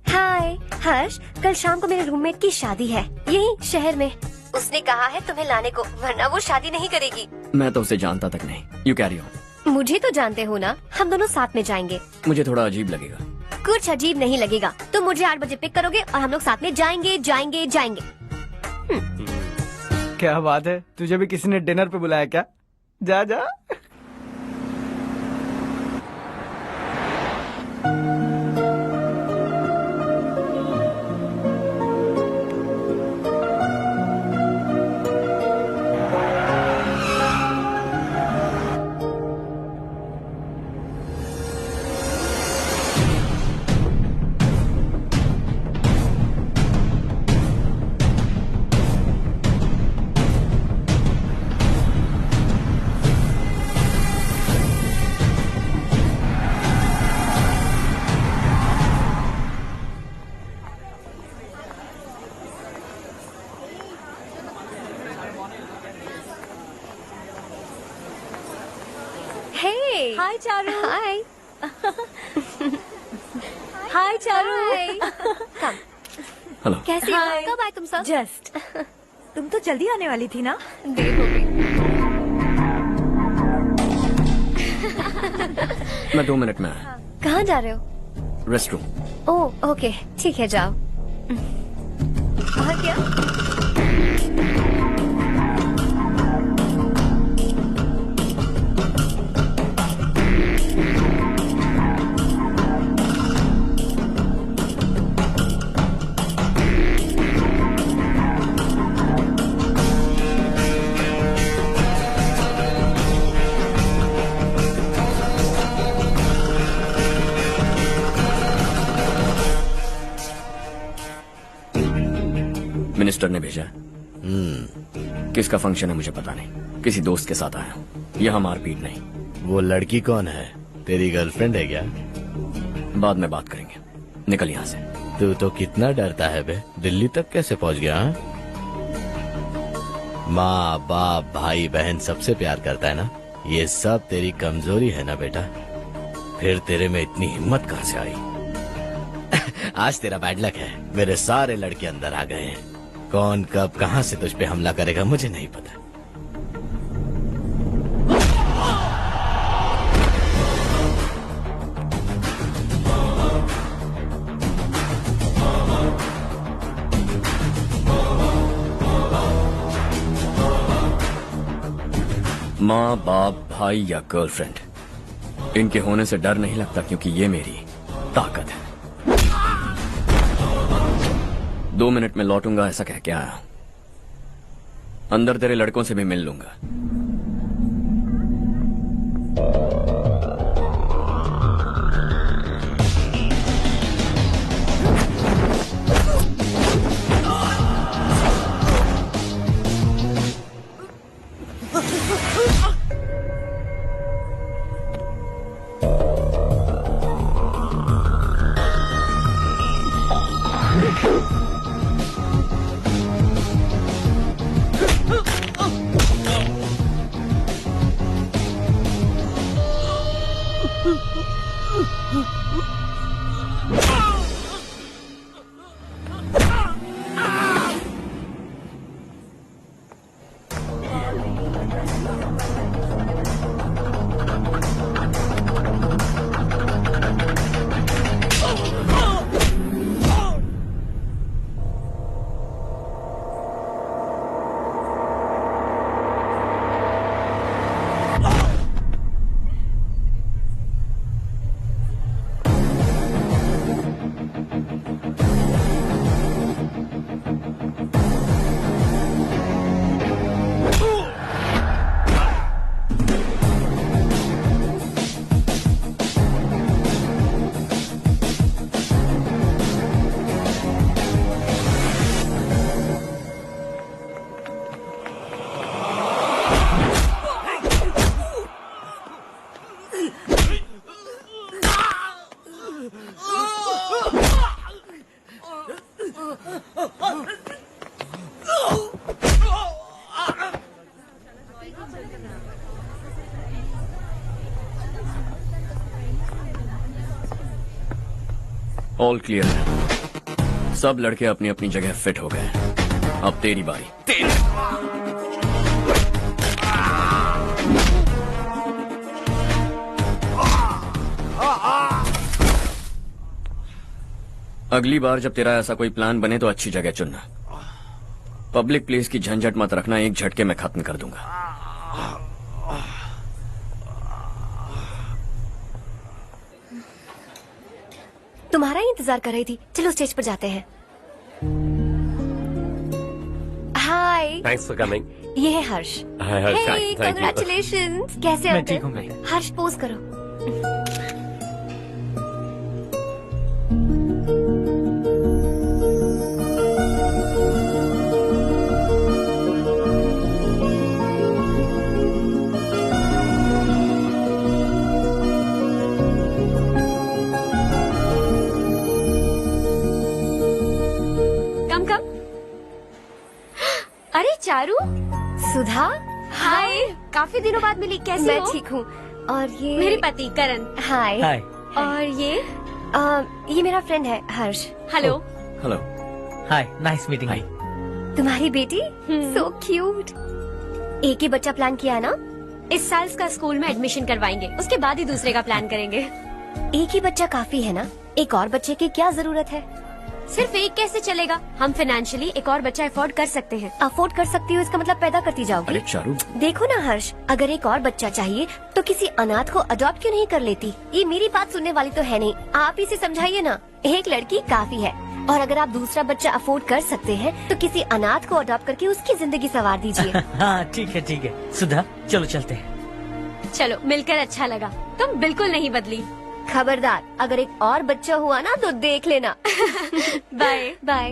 हाय हर्ष, कल शाम को मेरे रूममेट की शादी है यही शहर में। उसने कहा है तुम्हें लाने को, वरना वो शादी नहीं करेगी। मैं तो उसे जानता तक नहीं। You carry on. मुझे तो जानते हो ना, हम दोनों साथ में जाएंगे। मुझे थोड़ा अजीब लगेगा। कुछ अजीब नहीं लगेगा। तुम मुझे 8 बजे पिक करोगे और हम लोग साथ में जाएंगे जाएंगे जाएंगे। क्या बात है, तुझे भी किसी ने डिनर पे बुलाया क्या? जा जा। हाय चारू। हाय। हाय चारू। हेलो। कैसी हो? कब आए तुम सब? जस्ट। तुम तो जल्दी आने वाली थी ना? देर हो गई। मैं 2 मिनट में आया। कहाँ जा रहे हो? Rest room. ओह ओके, ठीक है जाओ। और क्या? मिनिस्टर ने भेजा। किसका फंक्शन है मुझे पता नहीं, किसी दोस्त के साथ आया हूँ। यहाँ मारपीट नहीं। वो लड़की कौन है? तेरी गर्लफ्रेंड है क्या? बाद में बात करेंगे, निकल यहाँ से। तू तो कितना डरता है बे, दिल्ली तक कैसे पहुँच गया? माँ बाप भाई बहन सबसे प्यार करता है ना, ये सब तेरी कमजोरी है ना बेटा। फिर तेरे में इतनी हिम्मत कहाँ से आई? आज तेरा बैड लक है, मेरे सारे लड़के अंदर आ गए हैं। कौन कब कहां से तुझ पे हमला करेगा मुझे नहीं पता। माँ बाप भाई या गर्लफ्रेंड, इनके होने से डर नहीं लगता, क्योंकि ये मेरी ताकत है। 2 मिनट में लौटूंगा ऐसा कह के आया। अंदर तेरे लड़कों से भी मिल लूंगा। ऑल क्लियर है। सब लड़के अपनी अपनी जगह फिट हो गए। अब तेरी बारी। अगली बार जब तेरा ऐसा कोई प्लान बने तो अच्छी जगह चुनना। पब्लिक प्लेस की झंझट मत रखना, एक झटके में खत्म कर दूंगा। तुम्हारा ही इंतजार कर रही थी। चलो स्टेज पर जाते हैं। हाय, थैंक्स फॉर कमिंग। ये है हर्ष। हाय हर्ष, थैंक यू। कांग्रेचुलेशंस। कैसे हो? मैं ठीक हूँ मैं। हर्ष पोज करो। अरे चारू, सुधा, हाय। काफी दिनों बाद मिली, कैसी हो? मैं ठीक हूँ। और ये मेरे पति करण। हाय। हाय। और ये मेरा फ्रेंड है हर्ष। हेलो। हेलो। हाय, नाइस मीटिंग। तुम्हारी बेटी सो क्यूट। एक ही बच्चा प्लान किया है ना? इस साल इसका स्कूल में एडमिशन करवाएंगे, उसके बाद ही दूसरे का प्लान करेंगे। एक ही बच्चा काफी है ना? एक और बच्चे की क्या जरूरत है? सिर्फ एक कैसे चलेगा? हम फाइनेंशियली एक और बच्चा अफोर्ड कर सकते हैं। अफोर्ड कर सकती हो इसका मतलब पैदा करती जाओगी। अरे चारू, देखो ना हर्ष, अगर एक और बच्चा चाहिए तो किसी अनाथ को अडॉप्ट क्यों नहीं कर लेती? ये मेरी बात सुनने वाली तो है नहीं, आप इसे समझाइए ना। एक लड़की काफी है, और अगर आप दूसरा बच्चा अफोर्ड कर सकते हैं तो किसी अनाथ को अडॉप्ट करके उसकी जिंदगी संवार दीजिए। हाँ ठीक है सुधा, चलो चलते हैं। चलो, मिलकर अच्छा लगा। तुम बिल्कुल नहीं बदली। खबरदार, अगर एक और बच्चा हुआ ना तो देख लेना। Bye bye.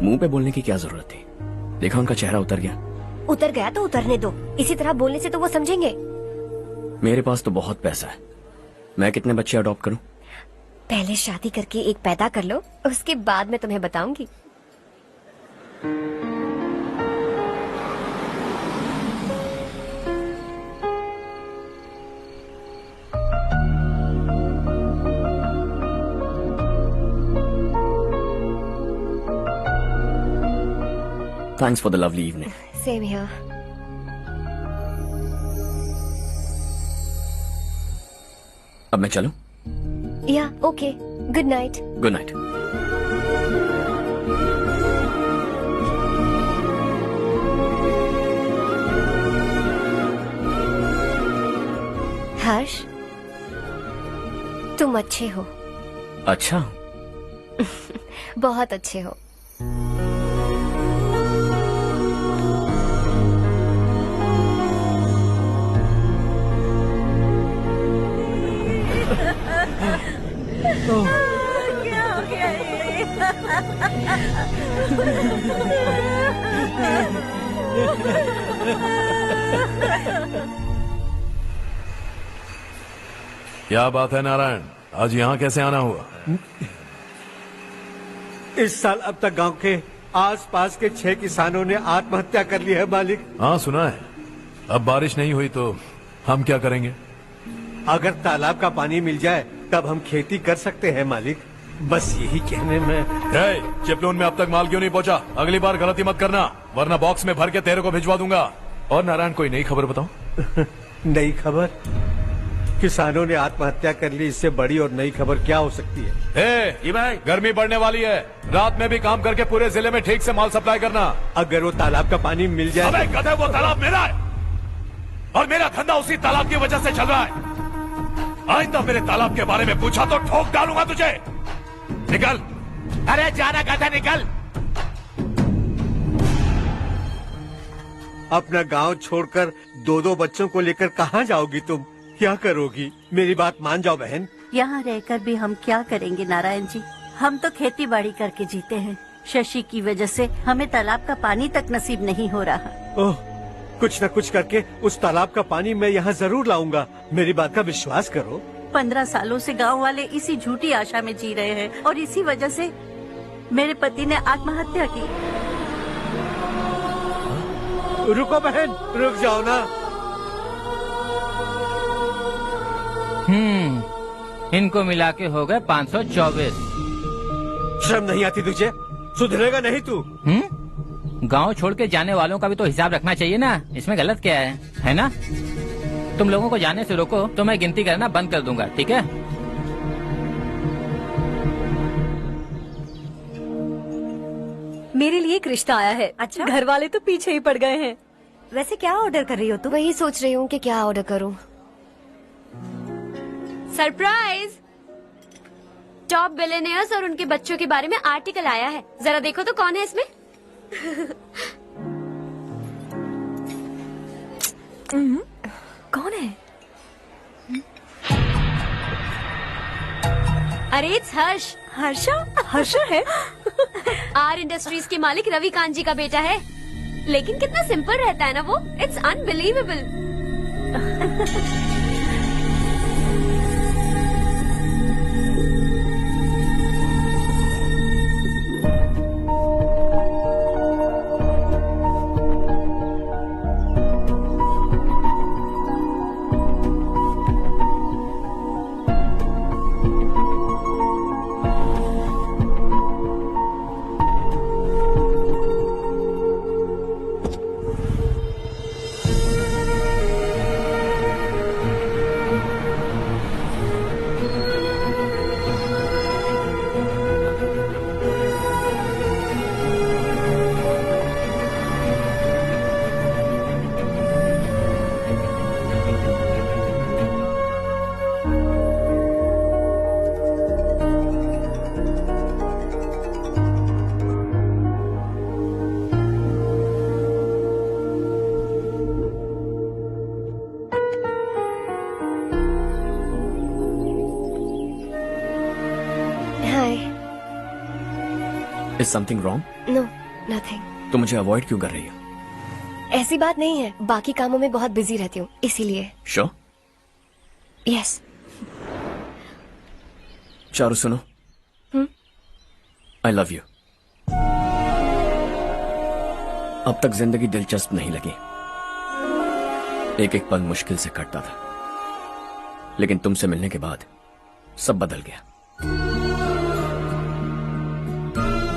मुंह पे बोलने की क्या जरूरत थी? देखा उनका चेहरा उतर गया। उतर गया तो उतरने दो, इसी तरह बोलने से तो वो समझेंगे। मेरे पास तो बहुत पैसा है, मैं कितने बच्चे अडॉप्ट करूं? पहले शादी करके एक पैदा कर लो, उसके बाद मैं तुम्हें बताऊंगी। Thanks for the lovely evening. Same here. अब मैं चलूं? Yeah, okay. Good night. Good night. हर्ष, तुम अच्छे हो। अच्छा। बहुत अच्छे हो। क्या हो गया क्या बात है नारायण, आज यहाँ कैसे आना हुआ? इस साल अब तक गांव के आसपास के 6 किसानों ने आत्महत्या कर ली है मालिक। हाँ सुना है। अब बारिश नहीं हुई तो हम क्या करेंगे? अगर तालाब का पानी मिल जाए तब हम खेती कर सकते हैं मालिक। बस यही कहने में। चिपलून में अब तक माल क्यों नहीं पहुंचा? अगली बार गलती मत करना, वरना बॉक्स में भर के तेरे को भिजवा दूंगा। और नारायण, कोई नई खबर बताऊं? नई खबर? किसानों ने आत्महत्या कर ली, इससे बड़ी और नई खबर क्या हो सकती है? ये भाई, गर्मी बढ़ने वाली है, रात में भी काम करके पूरे जिले में ठीक से माल सप्लाई करना। अगर वो तालाब का पानी मिल जाए। अबे गधे, वो तालाब मेरा है और मेरा धंधा उसी तालाब की वजह से चल रहा है। आइंदा मेरे तालाब के बारे में पूछा तो ठोक डालूंगा तुझे। निकल। अरे जाना गधा, निकल। अपना गांव छोड़कर 2-2 बच्चों को लेकर कहाँ जाओगी तुम? क्या करोगी? मेरी बात मान जाओ बहन। यहाँ रहकर भी हम क्या करेंगे नारायण जी? हम तो खेती बाड़ी करके जीते हैं। शशि की वजह से हमें तालाब का पानी तक नसीब नहीं हो रहा। ओह, कुछ न कुछ करके उस तालाब का पानी मैं यहाँ जरूर लाऊंगा। मेरी बात का विश्वास करो। 15 सालों से गांव वाले इसी झूठी आशा में जी रहे हैं और इसी वजह से मेरे पति ने आत्महत्या की। रुको बहन, रुक जाओ ना। इनको मिला के हो गए 524। शर्म नहीं आती तुझे? सुधरेगा नहीं तू? गांव छोड़ के जाने वालों का भी तो हिसाब रखना चाहिए ना। इसमें गलत क्या है ना? तुम लोगों को जाने से रोको तो मैं गिनती करना बंद कर दूंगा, ठीक है? मेरे लिए एक रिश्ता आया है। अच्छा, घर वाले तो पीछे ही पड़ गए हैं। वैसे क्या ऑर्डर कर रही हो तुम? वही सोच रही हूँ कि क्या ऑर्डर करूँ। सरप्राइज! टॉप बिलियनियर्स और उनके बच्चों के बारे में आर्टिकल आया है। जरा देखो तो कौन है इसमें। कौन है? अरे इट्स हर्ष। हर्षा है? आर इंडस्ट्रीज के मालिक रवि कांत जी का बेटा है। लेकिन कितना सिंपल रहता है ना वो। It's unbelievable. Is something wrong? No nothing. तो मुझे अवॉइड क्यों कर रही हो? ऐसी बात नहीं है, बाकी कामों में बहुत बिजी रहती हूँ इसीलिए। श्योर? यस। चारू सुनो, आई लव यू। अब तक जिंदगी दिलचस्प नहीं लगी। एक एक पल मुश्किल से कटता था, लेकिन तुमसे मिलने के बाद सब बदल गया।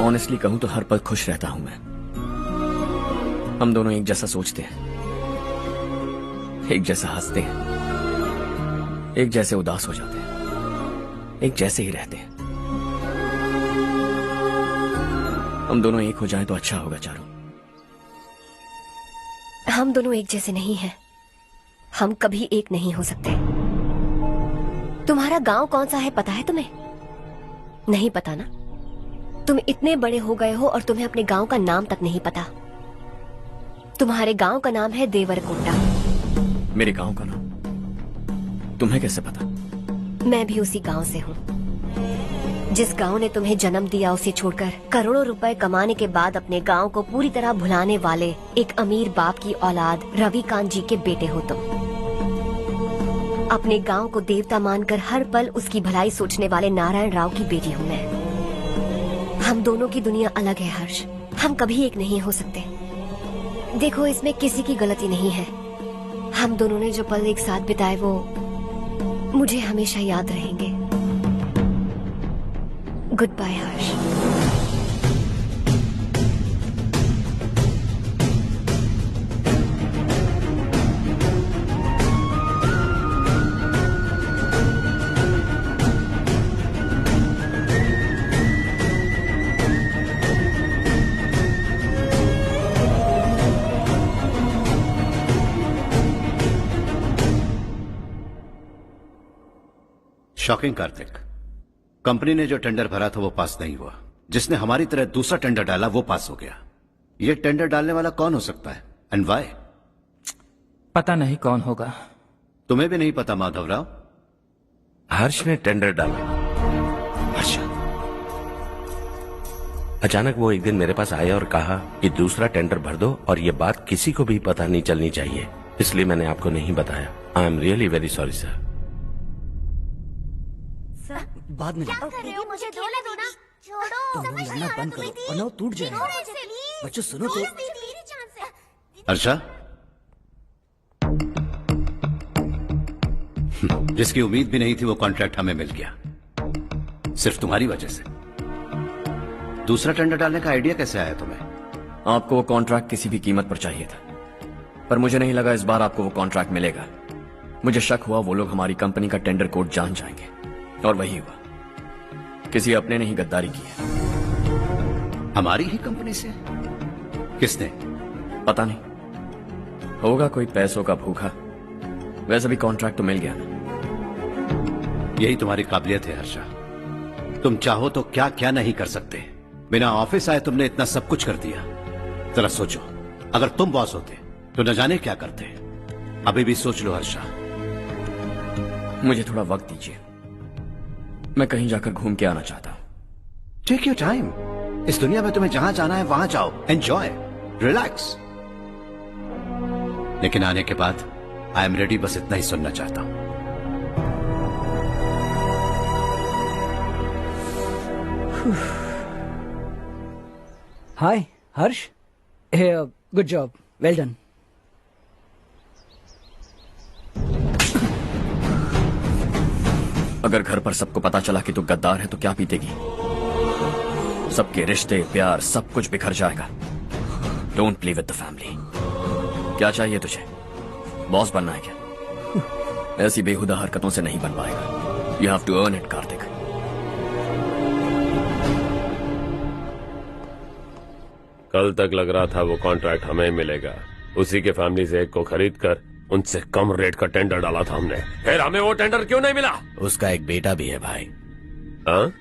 ऑनेस्टली कहूं तो हर पल खुश रहता हूं मैं। हम दोनों एक जैसा सोचते हैं, एक जैसा हंसते हैं, एक जैसे उदास हो जाते हैं, एक जैसे ही रहते हैं। हम दोनों एक हो जाएं तो अच्छा होगा चारू। हम दोनों एक जैसे नहीं हैं। हम कभी एक नहीं हो सकते। तुम्हारा गांव कौन सा है पता है तुम्हें? नहीं पता ना? तुम इतने बड़े हो गए हो और तुम्हें अपने गांव का नाम तक नहीं पता। तुम्हारे गांव का नाम है देवरकोटा। मेरे गांव का नाम तुम्हें कैसे पता? मैं भी उसी गांव से हूँ। जिस गांव ने तुम्हें जन्म दिया उसे छोड़कर करोड़ों रुपए कमाने के बाद अपने गांव को पूरी तरह भुलाने वाले एक अमीर बाप की औलाद रवि कांत जी के बेटे हो तुम। अपने गांव को देवता मानकर हर पल उसकी भलाई सोचने वाले नारायण राव की बेटी हूँ मैं। हम दोनों की दुनिया अलग है हर्ष। हम कभी एक नहीं हो सकते। देखो, इसमें किसी की गलती नहीं है। हम दोनों ने जो पल एक साथ बिताए वो मुझे हमेशा याद रहेंगे। गुड बाय हर्ष। शॉकिंग कार्तिक, कंपनी ने जो टेंडर भरा था वो पास नहीं हुआ। जिसने हमारी तरह दूसरा टेंडर डाला वो पास हो गया। ये टेंडर डालने वाला कौन हो सकता है एंड व्हाई? पता नहीं कौन होगा। तुम्हें भी नहीं पता माधव राव? हर्ष ने टेंडर डाला। हर्ष अचानक वो एक दिन मेरे पास आया और कहा कि दूसरा टेंडर भर दो और ये बात किसी को भी पता नहीं चलनी चाहिए, इसलिए मैंने आपको नहीं बताया। I am really very sorry sir. बाद में मुझे खेलने दो ना। छोड़ो, तुम लड़ना बंद करो वरना वो टूट जाएगा। बच्चों सुनो तो। अर्षा, जिसकी उम्मीद भी नहीं थी वो कॉन्ट्रैक्ट हमें मिल गया, सिर्फ तुम्हारी वजह से। दूसरा टेंडर डालने का आइडिया कैसे आया तुम्हें? आपको वो कॉन्ट्रैक्ट किसी भी कीमत पर चाहिए था, पर मुझे नहीं लगा इस बार आपको वो कॉन्ट्रैक्ट मिलेगा। मुझे शक हुआ वो लोग हमारी कंपनी का टेंडर कोड जान जाएंगे, और वही हुआ। किसी अपने ने ही गद्दारी की है। हमारी ही कंपनी से? किसने? पता नहीं, होगा कोई पैसों का भूखा। वैसे भी कॉन्ट्रैक्ट तो मिल गया ना। यही तुम्हारी काबिलियत है हर्षा, तुम चाहो तो क्या क्या नहीं कर सकते। बिना ऑफिस आए तुमने इतना सब कुछ कर दिया। जरा सोचो, अगर तुम बॉस होते तो न जाने क्या करते। अभी भी सोच लो हर्षा। मुझे थोड़ा वक्त दीजिए, मैं कहीं जाकर घूम के आना चाहता हूं। Take your time. इस दुनिया में तुम्हें जहां जाना है वहां जाओ, एंजॉय, रिलैक्स। लेकिन आने के बाद आई एम रेडी, बस इतना ही सुनना चाहता हूं। हाय हर्ष, गुड जॉब, वेल डन। अगर घर पर सबको पता चला कि तू गद्दार है तो क्या पीतेगी? सबके रिश्ते, प्यार, सब कुछ बिखर जाएगा। Don't play with the family. क्या चाहिए तुझे? बॉस बनना है क्या? ऐसी बेहुदा हरकतों से नहीं बन पाएगा। You have to earn it Kartik. कल तक लग रहा था वो कॉन्ट्रैक्ट हमें मिलेगा, उसी के फैमिली से एक को खरीद कर उनसे कम रेट का टेंडर डाला था हमने, फिर हमें वो टेंडर क्यों नहीं मिला? उसका एक बेटा भी है भाई। हाँ?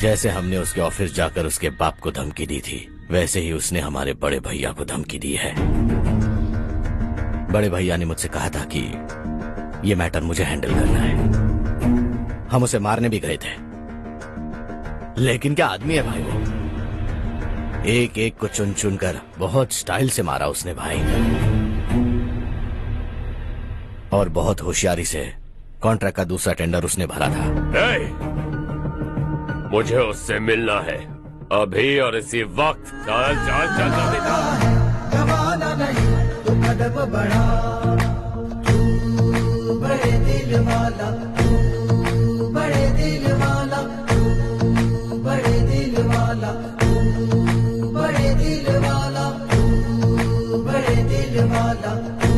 जैसे हमने उसके ऑफिस जाकर उसके बाप को धमकी दी थी, वैसे ही उसने हमारे बड़े भैया को धमकी दी है। बड़े भैया ने मुझसे कहा था कि ये मैटर मुझे हैंडल करना है। हम उसे मारने भी गए थे, लेकिन क्या आदमी है भाई वो। एक एक को चुन चुन कर बहुत स्टाइल से मारा उसने भाई, और बहुत होशियारी से कॉन्ट्रैक्ट का दूसरा टेंडर उसने भरा था। मुझे उससे मिलना है अभी और इसी वक्त। चल चल चल जल्दी चल। जमाना नहीं तो कदम बढ़ा, तू बड़े दिल वाला, तू बड़े दिल वाला, तू बड़े दिल वाला, तू बड़े दिल वाला, तू बड़े दिल वाला, तू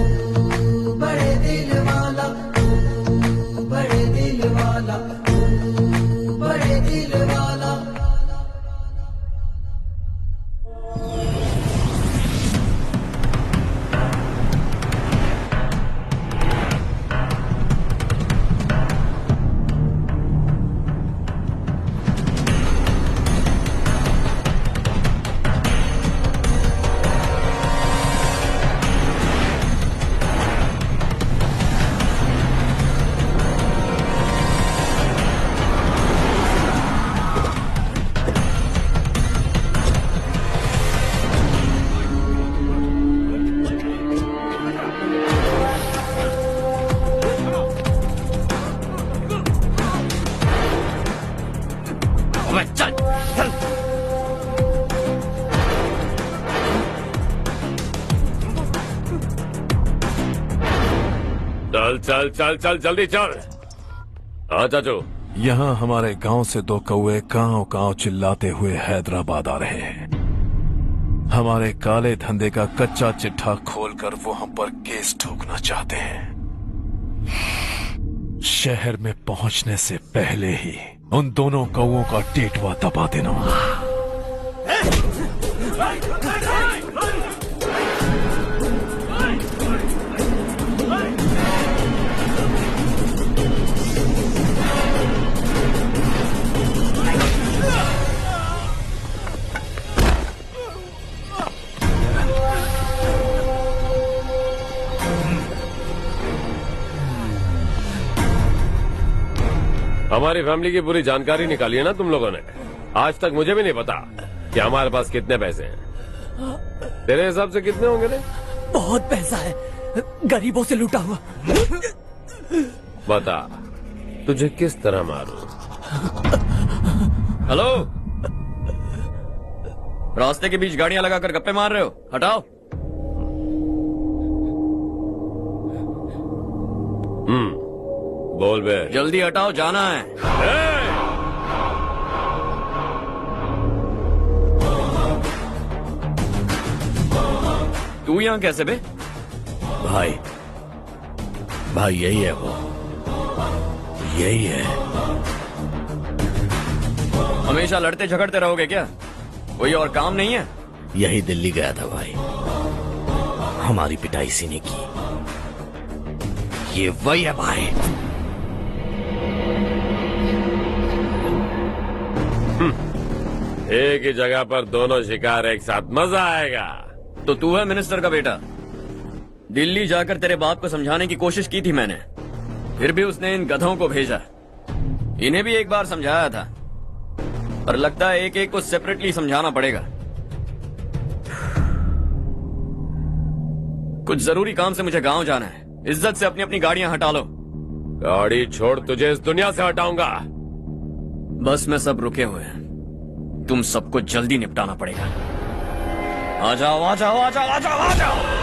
बड़े दिल वाला, तू बड़े दिल वाला, तू बड़े दिल वाला। चल चल चल चल जल्दी चल। हाँ चाचू। यहाँ हमारे गांव से दो कौए कांव कांव चिल्लाते हुए हैदराबाद आ रहे हैं। हमारे काले धंधे का कच्चा चिट्ठा खोलकर वो हम पर केस ठोकना चाहते हैं। शहर में पहुंचने से पहले ही उन दोनों कौओं का टेटवा दबा देना। हमारी फैमिली की पूरी जानकारी निकाली है ना तुम लोगों ने। आज तक मुझे भी नहीं पता कि हमारे पास कितने पैसे हैं। तेरे हिसाब से कितने होंगे रे? बहुत पैसा है, गरीबों से लूटा हुआ। बता तुझे किस तरह मारूं? हेलो, रास्ते के बीच गाड़ियां लगाकर गप्पे मार रहे हो? हटाओ। बोल बे। जल्दी हटाओ, जाना है। तू यहाँ कैसे बे? भाई भाई यही है वो, यही है। हमेशा लड़ते झगड़ते रहोगे क्या? कोई और काम नहीं है? यही दिल्ली गया था भाई, हमारी पिटाई इसी ने की। ये वही है भाई। एक ही जगह पर दोनों शिकार एक साथ, मजा आएगा। तो तू है मिनिस्टर का बेटा? दिल्ली जाकर तेरे बाप को समझाने की कोशिश की थी मैंने, फिर भी उसने इन गधों को भेजा। इन्हें भी एक बार समझाया था, पर लगता है एक एक को सेपरेटली समझाना पड़ेगा। कुछ जरूरी काम से मुझे गांव जाना है। इज्जत से अपनी अपनी गाड़ियां हटा लो। गाड़ी छोड़, तुझे इस दुनिया से हटाऊंगा। बस में सब रुके हुए हैं, तुम सबको जल्दी निपटाना पड़ेगा। आ जाओ आ जाओ आ जाओ आ जाओ आ जाओ।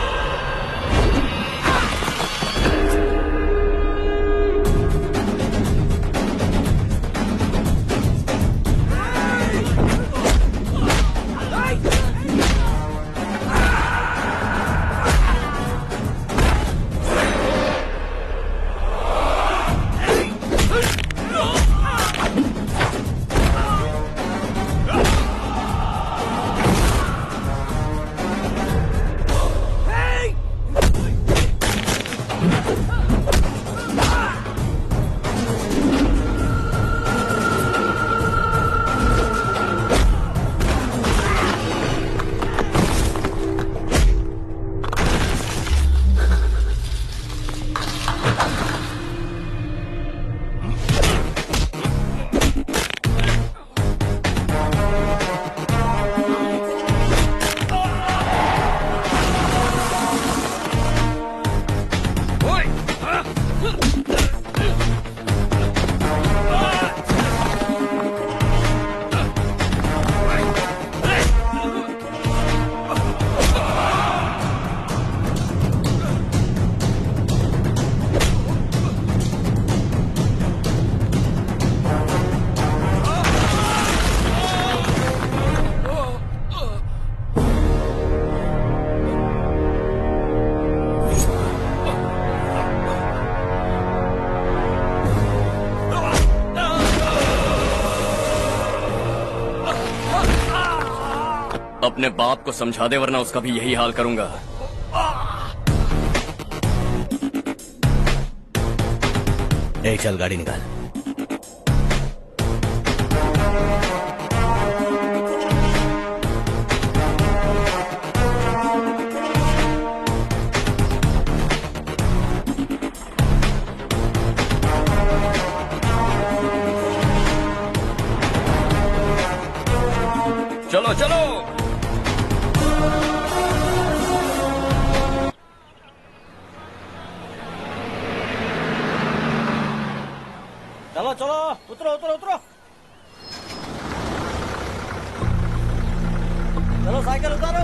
अपने बाप को समझा दे, वरना उसका भी यही हाल करूंगा। ए चल गाड़ी निकाल। चलो चलो। चलो चलो, उतरो उतरो उतरो। चलो साइकिल उतारो।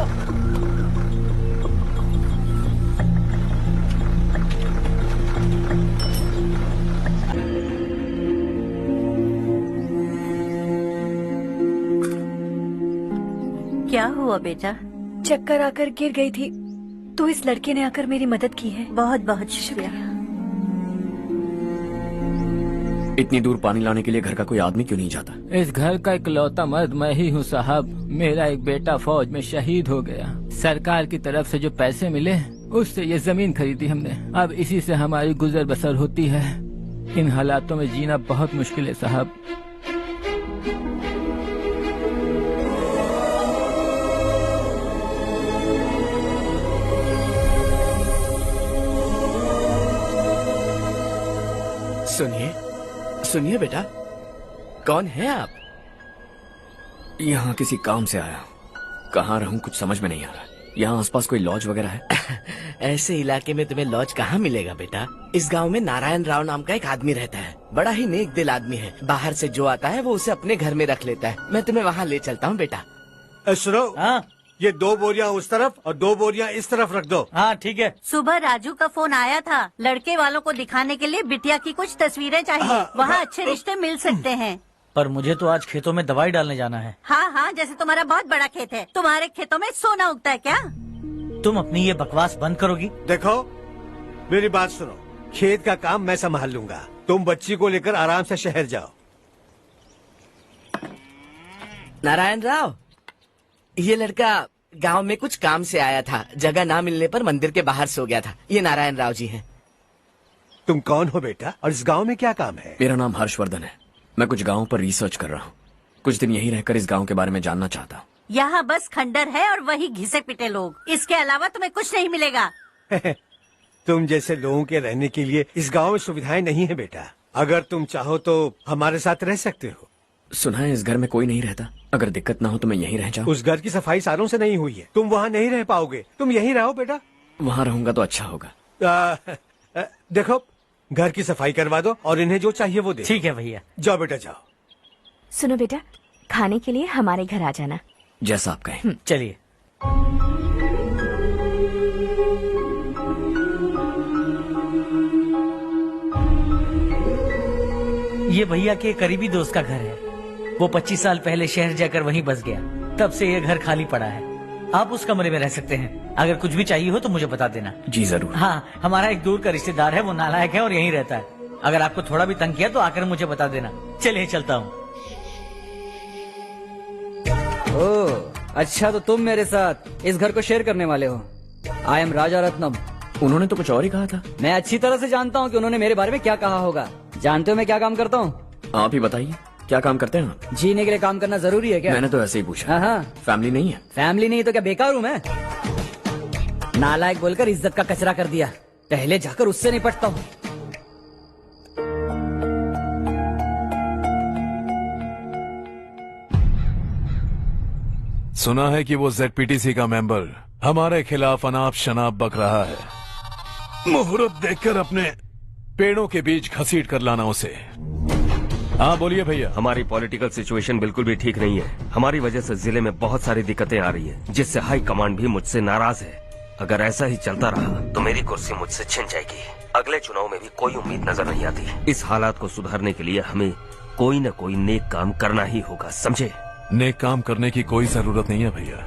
क्या हुआ बेटा? चक्कर आकर गिर गई थी, तो इस लड़के ने आकर मेरी मदद की है। बहुत बहुत शुक्रिया। इतनी दूर पानी लाने के लिए घर का कोई आदमी क्यों नहीं जाता? इस घर का इकलौता मर्द मैं ही हूँ साहब। मेरा एक बेटा फौज में शहीद हो गया। सरकार की तरफ से जो पैसे मिले उससे ये जमीन खरीदी हमने। अब इसी से हमारी गुजर बसर होती है। इन हालातों में जीना बहुत मुश्किल है साहब। सुनिए सुनिए बेटा, कौन है आप? यहाँ किसी काम से आया। कहाँ रहूं कुछ समझ में नहीं आ रहा। यहाँ आसपास कोई लॉज वगैरह है? ऐसे इलाके में तुम्हें लॉज कहाँ मिलेगा बेटा। इस गांव में नारायण राव नाम का एक आदमी रहता है। बड़ा ही नेक दिल आदमी है। बाहर से जो आता है वो उसे अपने घर में रख लेता है। मैं तुम्हें वहाँ ले चलता हूँ बेटा। सुनो, ये 2 बोरियां उस तरफ और 2 बोरियां इस तरफ रख दो। हाँ ठीक है। सुबह राजू का फोन आया था, लड़के वालों को दिखाने के लिए बिटिया की कुछ तस्वीरें चाहिए। वहाँ अच्छे रिश्ते मिल सकते हैं। पर मुझे तो आज खेतों में दवाई डालने जाना है। हाँ हाँ, जैसे तुम्हारा बहुत बड़ा खेत है, तुम्हारे खेतों में सोना उगता है क्या? तुम अपनी ये बकवास बंद करोगी? देखो मेरी बात सुनो, खेत का काम मैं संभाल लूंगा, तुम बच्ची को लेकर आराम से शहर जाओ। नारायण राव, ये लड़का गांव में कुछ काम से आया था, जगह ना मिलने पर मंदिर के बाहर सो गया था। ये नारायण राव जी हैं। तुम कौन हो बेटा और इस गांव में क्या काम है? मेरा नाम हर्षवर्धन है। मैं कुछ गाँव पर रिसर्च कर रहा हूँ। कुछ दिन यहीं रहकर इस गाँव के बारे में जानना चाहता हूँ। यहाँ बस खंडर है और वही घिसे पिटे लोग, इसके अलावा तुम्हें कुछ नहीं मिलेगा। तुम जैसे लोगों के रहने के लिए इस गांव में सुविधाएं नहीं है बेटा। अगर तुम चाहो तो हमारे साथ रह सकते हो। सुना है इस घर में कोई नहीं रहता, अगर दिक्कत ना हो तो मैं यहीं रह जाऊँ। उस घर की सफाई सालों से नहीं हुई है, तुम वहाँ नहीं रह पाओगे, तुम यहीं रहो बेटा। वहाँ रहूंगा तो अच्छा होगा। देखो घर की सफाई करवा दो और इन्हें जो चाहिए वो दे। ठीक है भैया। जाओ बेटा जाओ। सुनो बेटा, खाने के लिए हमारे घर आ जाना। जैसा आप कहें। चलिए। ये भैया के करीबी दोस्त का घर है। वो 25 साल पहले शहर जाकर वहीं बस गया, तब से ये घर खाली पड़ा है। आप उस कमरे में रह सकते हैं। अगर कुछ भी चाहिए हो तो मुझे बता देना। जी जरूर। हाँ, हमारा एक दूर का रिश्तेदार है, वो नालायक है और यहीं रहता है। अगर आपको थोड़ा भी तंग किया तो आकर मुझे बता देना। चलिए चलता हूँ। ओह अच्छा, तो तुम मेरे साथ इस घर को शेयर करने वाले हो। आई एम राजा रत्नम। उन्होंने तो कुछ और ही कहा था। मैं अच्छी तरह से जानता हूँ कि उन्होंने मेरे बारे में क्या कहा होगा। जानते हो मैं क्या काम करता हूँ? आप ही बताइए, क्या काम करते हैं आप? जीने के लिए काम करना जरूरी है क्या? मैंने तो ऐसे ही पूछा। हाँ। फैमिली नहीं है? फैमिली नहीं तो क्या बेकार हूँ मैं? नालायक बोलकर इज्जत का कचरा कर दिया। पहले जाकर उससे निपटता हूँ। सुना है कि वो ZPTC का मेंबर हमारे खिलाफ अनाप शनाप बक रहा है। मुहूर्त देखकर अपने पेड़ों के बीच घसीट कर लाना उसे। हाँ बोलिए भैया। हमारी पॉलिटिकल सिचुएशन बिल्कुल भी ठीक नहीं है। हमारी वजह से जिले में बहुत सारी दिक्कतें आ रही है, जिससे हाई कमांड भी मुझसे नाराज है। अगर ऐसा ही चलता रहा तो मेरी कुर्सी मुझसे छिन जाएगी। अगले चुनाव में भी कोई उम्मीद नजर नहीं आती। इस हालात को सुधारने के लिए हमें कोई न कोई नेक काम करना ही होगा, समझे? नेक काम करने की कोई जरूरत नहीं है भैया,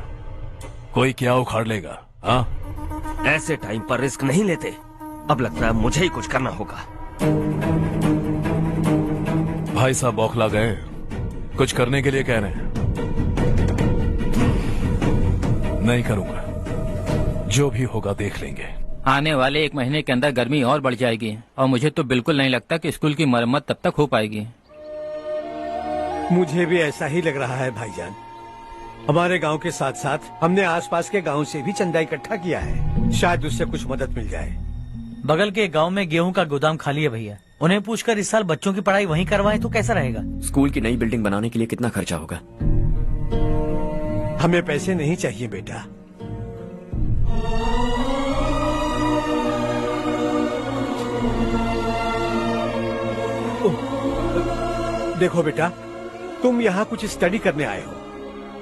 कोई क्या उखाड़ लेगा। हाँ, ऐसे टाइम पर रिस्क नहीं लेते। अब लगता है मुझे ही कुछ करना होगा। भाई साहब बौखला गए, कुछ करने के लिए कह रहे हैं। नहीं करूंगा, जो भी होगा देख लेंगे। आने वाले 1 महीने के अंदर गर्मी और बढ़ जाएगी और मुझे तो बिल्कुल नहीं लगता कि स्कूल की मरम्मत तब तक हो पाएगी। मुझे भी ऐसा ही लग रहा है भाईजान। हमारे गांव के साथ साथ हमने आसपास के गांव से भी चंदा इकट्ठा किया है, शायद उससे कुछ मदद मिल जाए। बगल के गांव में गेहूं का गोदाम खाली है भैया, उन्हें पूछकर इस साल बच्चों की पढ़ाई वहीं करवाएं तो कैसा रहेगा? स्कूल की नई बिल्डिंग बनाने के लिए कितना खर्चा होगा? हमें पैसे नहीं चाहिए बेटा। देखो बेटा, तुम यहाँ कुछ स्टडी करने आए हो,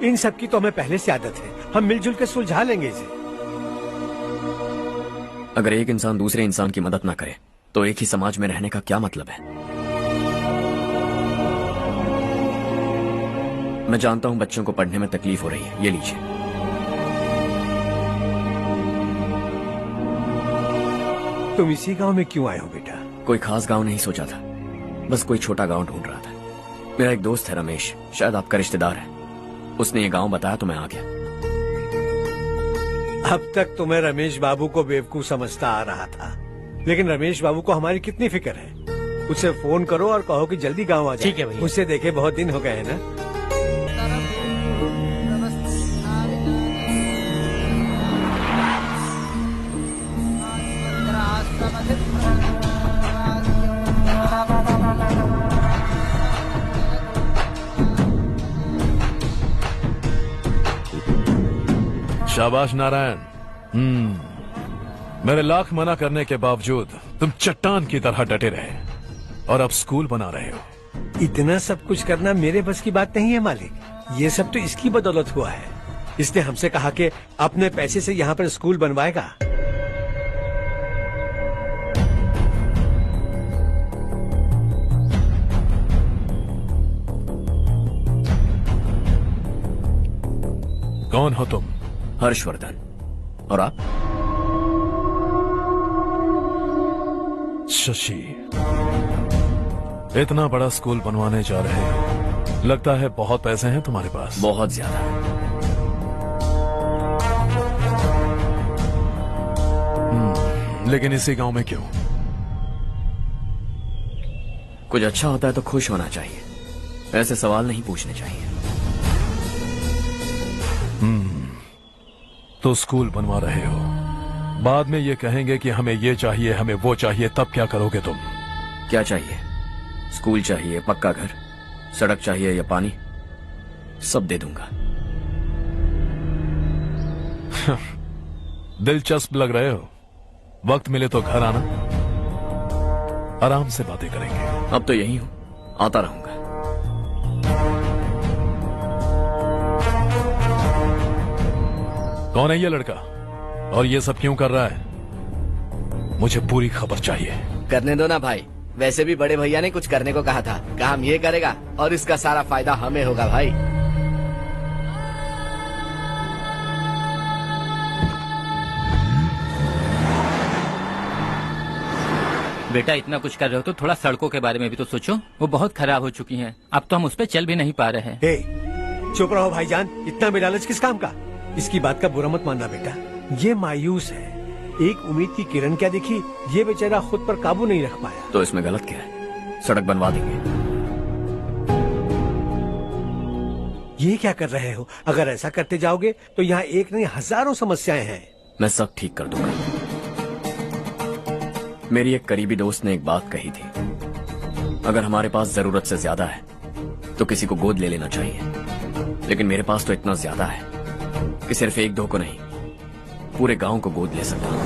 इन सब की तो हमें पहले से आदत है। हम मिलजुल के सुलझा लेंगे इसे। अगर एक इंसान दूसरे इंसान की मदद ना करे तो एक ही समाज में रहने का क्या मतलब है? मैं जानता हूं बच्चों को पढ़ने में तकलीफ हो रही है, ये लीजिए। तुम इसी गांव में क्यों आए हो बेटा? कोई खास गांव नहीं सोचा था, बस कोई छोटा गांव ढूंढ रहा था। मेरा एक दोस्त है रमेश, शायद आपका रिश्तेदार है, उसने ये गांव बताया तो मैं आ गया। अब तक तो मैं रमेश बाबू को बेवकूफ समझता आ रहा था, लेकिन रमेश बाबू को हमारी कितनी फिक्र है। उसे फोन करो और कहो कि जल्दी गांव आ जाए। ठीक है भैया। उससे देखे बहुत दिन हो गए हैं ना। शाबाश नारायण। मेरे लाख मना करने के बावजूद तुम चट्टान की तरह डटे रहे और अब स्कूल बना रहे हो। इतना सब कुछ करना मेरे बस की बात नहीं है मालिक, ये सब तो इसकी बदौलत हुआ है। इसने हमसे कहा कि अपने पैसे से यहाँ पर स्कूल बनवाएगा। कौन हो तुम? हर्षवर्धन। और आप? शशि। इतना बड़ा स्कूल बनवाने जा रहे हो, लगता है बहुत पैसे हैं तुम्हारे पास। बहुत ज्यादा। लेकिन इसी गांव में क्यों? कुछ अच्छा होता है तो खुश होना चाहिए, ऐसे सवाल नहीं पूछने चाहिए। तो स्कूल बनवा रहे हो, बाद में ये कहेंगे कि हमें ये चाहिए, हमें वो चाहिए, तब क्या करोगे तुम? क्या चाहिए? स्कूल चाहिए, पक्का घर, सड़क चाहिए या पानी, सब दे दूंगा। दिलचस्प लग रहे हो। वक्त मिले तो घर आना, आराम से बातें करेंगे। अब तो यही हूं, आता रहूंगा। कौन है ये लड़का और ये सब क्यों कर रहा है? मुझे पूरी खबर चाहिए। करने दो ना भाई, वैसे भी बड़े भैया ने कुछ करने को कहा था, काम ये करेगा और इसका सारा फायदा हमें होगा भाई। बेटा इतना कुछ कर रहे हो तो थोड़ा सड़कों के बारे में भी तो सोचो, वो बहुत खराब हो चुकी हैं। अब तो हम उस पर चल भी नहीं पा रहे हैं। चुप रहो भाईजान, इतना बेलालच किस काम का? इसकी बात का बुरा मत मानना बेटा, ये मायूस है। एक उम्मीद की किरण क्या दिखी, ये बेचारा खुद पर काबू नहीं रख पाया। तो इसमें गलत क्या है? सड़क बनवा देंगे। ये क्या कर रहे हो? अगर ऐसा करते जाओगे तो यहाँ एक नहीं हजारों समस्याएं हैं। मैं सब ठीक कर दूंगा। मेरी एक करीबी दोस्त ने एक बात कही थी, अगर हमारे पास जरूरत से ज्यादा है तो किसी को गोद ले लेना चाहिए। लेकिन मेरे पास तो इतना ज्यादा है कि सिर्फ एक दो को नहीं, पूरे गांव को गोद ले सकता हूं।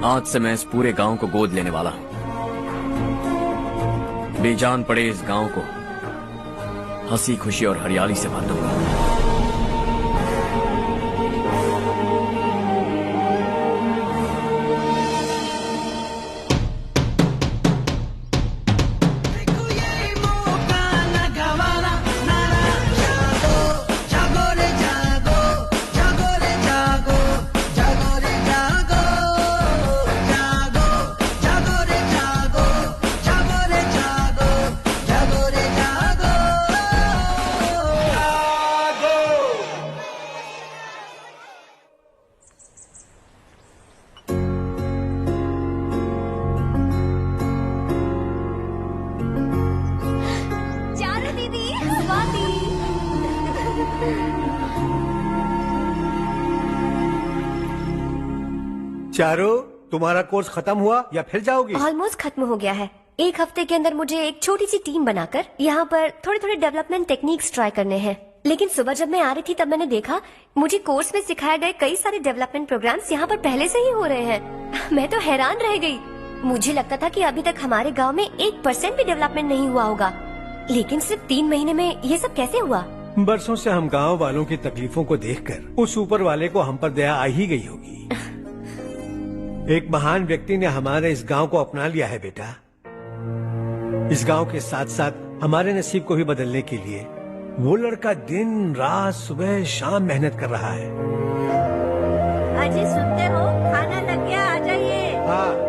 आज से मैं इस पूरे गांव को गोद लेने वाला हूं। बेजान पड़े इस गांव को हंसी खुशी और हरियाली से भर दूंगा। चारों, तुम्हारा कोर्स खत्म हुआ या फिर जाओगी? ऑलमोस्ट खत्म हो गया है। एक हफ्ते के अंदर मुझे एक छोटी सी टीम बनाकर यहाँ पर थोड़े थोड़े डेवलपमेंट टेक्निक्स ट्राई करने हैं। लेकिन सुबह जब मैं आ रही थी तब मैंने देखा मुझे कोर्स में सिखाए गए कई सारे डेवलपमेंट प्रोग्राम्स यहाँ पर पहले से ही हो रहे हैं। मैं तो हैरान रह गई। मुझे लगता था कि अभी तक हमारे गाँव में 1% भी डेवलपमेंट नहीं हुआ होगा, लेकिन सिर्फ 3 महीने में ये सब कैसे हुआ? बरसों से हम गांव वालों की तकलीफों को देखकर उस ऊपर वाले को हम पर दया आ ही गई होगी। एक महान व्यक्ति ने हमारे इस गांव को अपना लिया है बेटा। इस गांव के साथ साथ हमारे नसीब को भी बदलने के लिए वो लड़का दिन रात सुबह शाम मेहनत कर रहा है। अजी सुनते हो, खाना लग गया, आ जाइए। हाँ।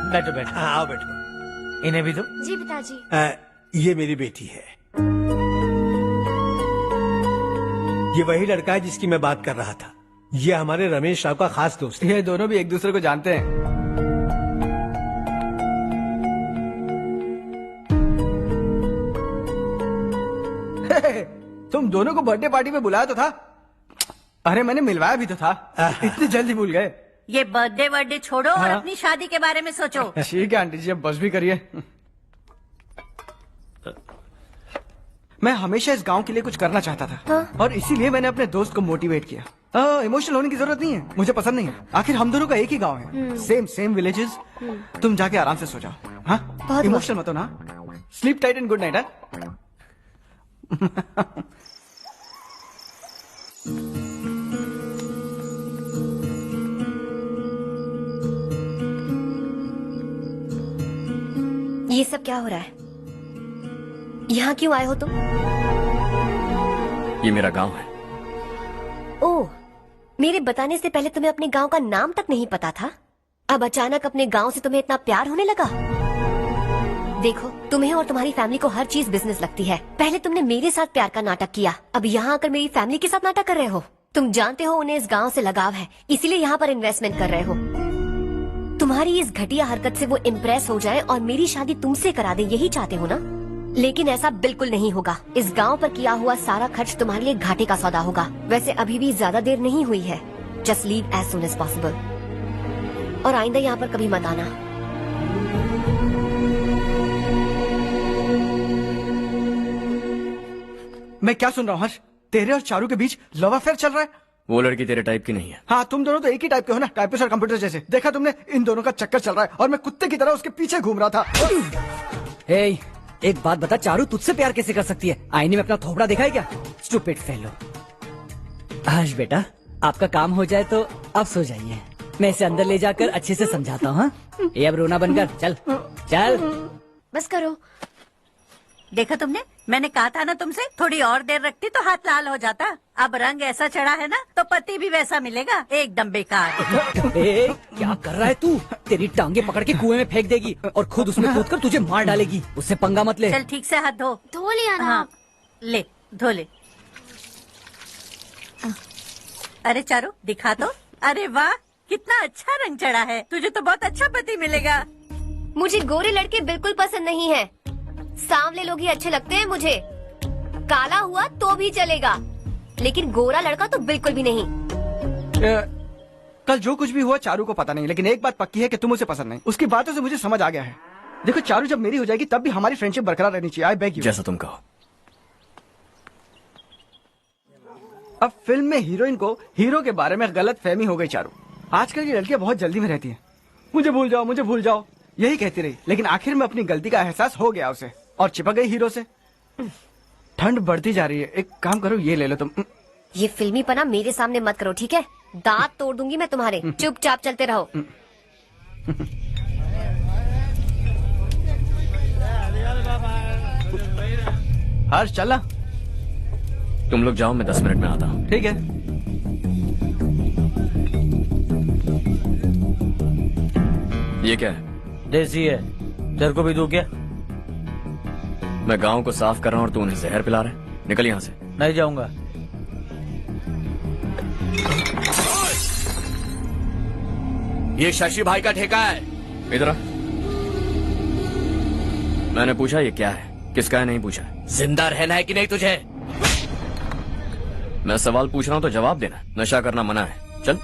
बैठो बैठो। हाँ, आओ बैठो। इन्हें भी दो। जी पिताजी। ये मेरी बेटी है। ये वही लड़का है जिसकी मैं बात कर रहा था। ये हमारे रमेश राव का खास दोस्त है। ये दोनों भी एक दूसरे को जानते हैं। तुम दोनों को बर्थडे पार्टी में बुलाया तो था, अरे मैंने मिलवाया भी तो था, इतनी जल्दी भूल गए। ये बर्थडे छोड़ो और अपनी शादी के बारे में सोचो। ठीक है आंटी जी, अब बस भी करिए। मैं हमेशा इस गांव के लिए कुछ करना चाहता था और इसीलिए मैंने अपने दोस्त को मोटिवेट किया। इमोशनल होने की जरूरत नहीं है, मुझे पसंद नहीं है। आखिर हम दोनों का एक ही गांव है, सेम विलेजेस। तुम जाके आराम से सो जाओ। हाँ, इमोशनल मत हो ना। Sleep tight and good night. ये सब क्या हो रहा है? यहाँ क्यों आए हो तुम? ये मेरा गांव है। ओह, मेरे बताने से पहले तुम्हें अपने गांव का नाम तक नहीं पता था? अब अचानक अपने गांव से तुम्हें इतना प्यार होने लगा? देखो, तुम्हें और तुम्हारी फैमिली को हर चीज बिजनेस लगती है। पहले तुमने मेरे साथ प्यार का नाटक किया, अब यहाँ आकर मेरी फैमिली के साथ नाटक कर रहे हो। तुम जानते हो उन्हें इस गांव से लगाव है, इसीलिए यहाँ पर इन्वेस्टमेंट कर रहे हो। तुम्हारी इस घटिया हरकत से वो इम्प्रेस हो जाए और मेरी शादी तुमसे करा दे, यही चाहते हो ना? लेकिन ऐसा बिल्कुल नहीं होगा। इस गांव पर किया हुआ सारा खर्च तुम्हारे लिए घाटे का सौदा होगा। वैसे अभी भी ज्यादा देर नहीं हुई है। Just leave as soon as possible और आइंदा यहाँ पर कभी मत आना। मैं क्या सुन रहा हूँ हर्ष? तेरे और चारू के बीच लव अफेयर चल रहा है? वो लड़की तेरे टाइप की नहीं है। हाँ, तुम दोनों तो एक ही टाइप के हो ना, टाइपिस्ट और कंप्यूटर जैसे। देखा तुमने, इन दोनों का चक्कर चल रहा है और मैं कुत्ते की तरह उसके पीछे घूम रहा था। हे, एक बात बता, चारू तुझसे प्यार कैसे कर सकती है? आईने में अपना थोबड़ा देखा है क्या? Stupid fellow. हर्ष बेटा, आपका काम हो जाए तो अब सो जाइए। मैं इसे अंदर ले जाकर अच्छे से समझाता हूँ। ये अब रोना बनकर चल चल। बस करो। देखा तुमने, मैंने कहा था ना तुमसे, थोड़ी और देर रखती तो हाथ लाल हो जाता। अब रंग ऐसा चढ़ा है ना तो पति भी वैसा मिलेगा। एकदम बेकार। ए, क्या कर रहा है तू? तेरी टांगे पकड़ के कुएं में फेंक देगी और खुद उसमें कूदकर तुझे मार डालेगी। उससे पंगा मत ले। चल ठीक से हाथ धो। धो लिया ना। हाँ, ले धो ले। अरे चारू दिखा तो। अरे वाह, कितना अच्छा रंग चढ़ा है। तुझे तो बहुत अच्छा पति मिलेगा। मुझे गोरे लड़के बिल्कुल पसंद नहीं है। सांवले लोग ही अच्छे लगते हैं मुझे। काला हुआ तो भी चलेगा, लेकिन गोरा लड़का तो बिल्कुल भी नहीं। कल जो कुछ भी हुआ चारू को पता नहीं, लेकिन एक बात पक्की है कि तुम उसे पसंद नहीं। उसकी बातों से मुझे समझ आ गया है। देखो चारू जब मेरी हो जाएगी तब भी हमारी फ्रेंडशिप बरकरार रहनी चाहिए। I beg you. जैसा तुम कहो। अब फिल्म में हीरोइन को हीरो के बारे में गलत फहमी हो गई चारू। आजकल की लड़कियां बहुत जल्दी में रहती हैं। मुझे भूल जाओ, मुझे भूल जाओ, यही कहती रही। लेकिन आखिर में अपनी गलती का एहसास हो गया उसे और चिपक गई हीरो से। ठंड बढ़ती जा रही है, एक काम करो, ये ले लो तुम। ये फिल्मी पना मेरे सामने मत करो, ठीक है? दांत तोड़ दूंगी मैं तुम्हारे। चुपचाप चलते रहो। हर्ष चलना। तुम लोग जाओ, मैं 10 मिनट में आता हूँ। ठीक है। ये क्या है? देसी है, तेरे को भी दूं क्या? मैं गांव को साफ कर रहा हूँ और तू उन्हें जहर पिला रहा है। निकल यहाँ से। नहीं जाऊंगा। ये शशि भाई का ठेका है। इधर आ। मैंने पूछा ये क्या है, किसका है नहीं पूछा। जिंदा रहना है कि नहीं तुझे? मैं सवाल पूछ रहा हूँ तो जवाब देना। नशा करना मना है। चल।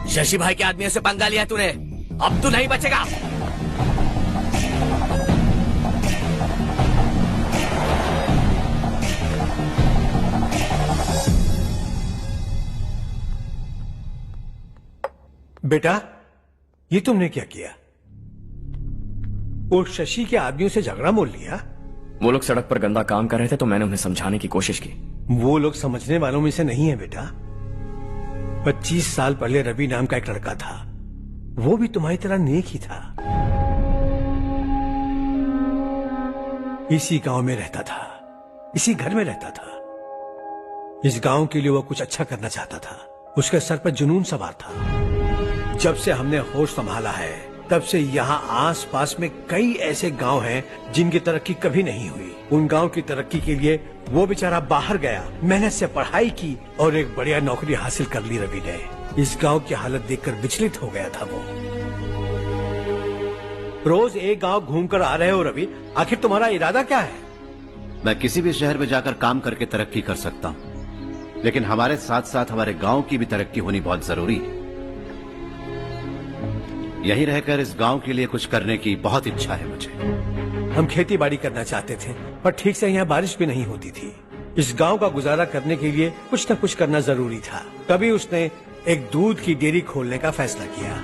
शशि भाई के आदमियों से पंगा लिया तूने, अब तू नहीं बचेगा। बेटा, ये तुमने क्या किया? वो शशि के आदमियों से झगड़ा मोल लिया? वो लोग सड़क पर गंदा काम कर रहे थे तो मैंने उन्हें समझाने की कोशिश की। वो लोग समझने वालों में से नहीं है बेटा। 25 साल पहले रवि नाम का एक लड़का था, वो भी तुम्हारी तरह नेक ही था। इसी गांव में रहता था, इसी घर में रहता था। इस गांव के लिए वो कुछ अच्छा करना चाहता था। उसके सर पर जुनून सवार था। जब से हमने होश संभाला है तब से यहाँ आस पास में कई ऐसे गांव हैं जिनकी तरक्की कभी नहीं हुई। उन गांव की तरक्की के लिए वो बेचारा बाहर गया, मेहनत से पढ़ाई की और एक बढ़िया नौकरी हासिल कर ली रवि ने। इस गांव की हालत देखकर विचलित हो गया था वो। रोज एक गांव घूमकर आ रहे हो रवि, आखिर तुम्हारा इरादा क्या है? मैं किसी भी शहर में जाकर काम करके तरक्की कर सकता हूं, लेकिन हमारे साथ साथ हमारे गांव की भी तरक्की होनी बहुत जरूरी है। यहीं रहकर इस गांव के लिए कुछ करने की बहुत इच्छा है मुझे। हम खेती बाड़ी करना चाहते थे, पर ठीक से यहाँ बारिश भी नहीं होती थी। इस गांव का गुजारा करने के लिए कुछ न कुछ करना जरूरी था। तभी उसने एक दूध की डेयरी खोलने का फैसला किया,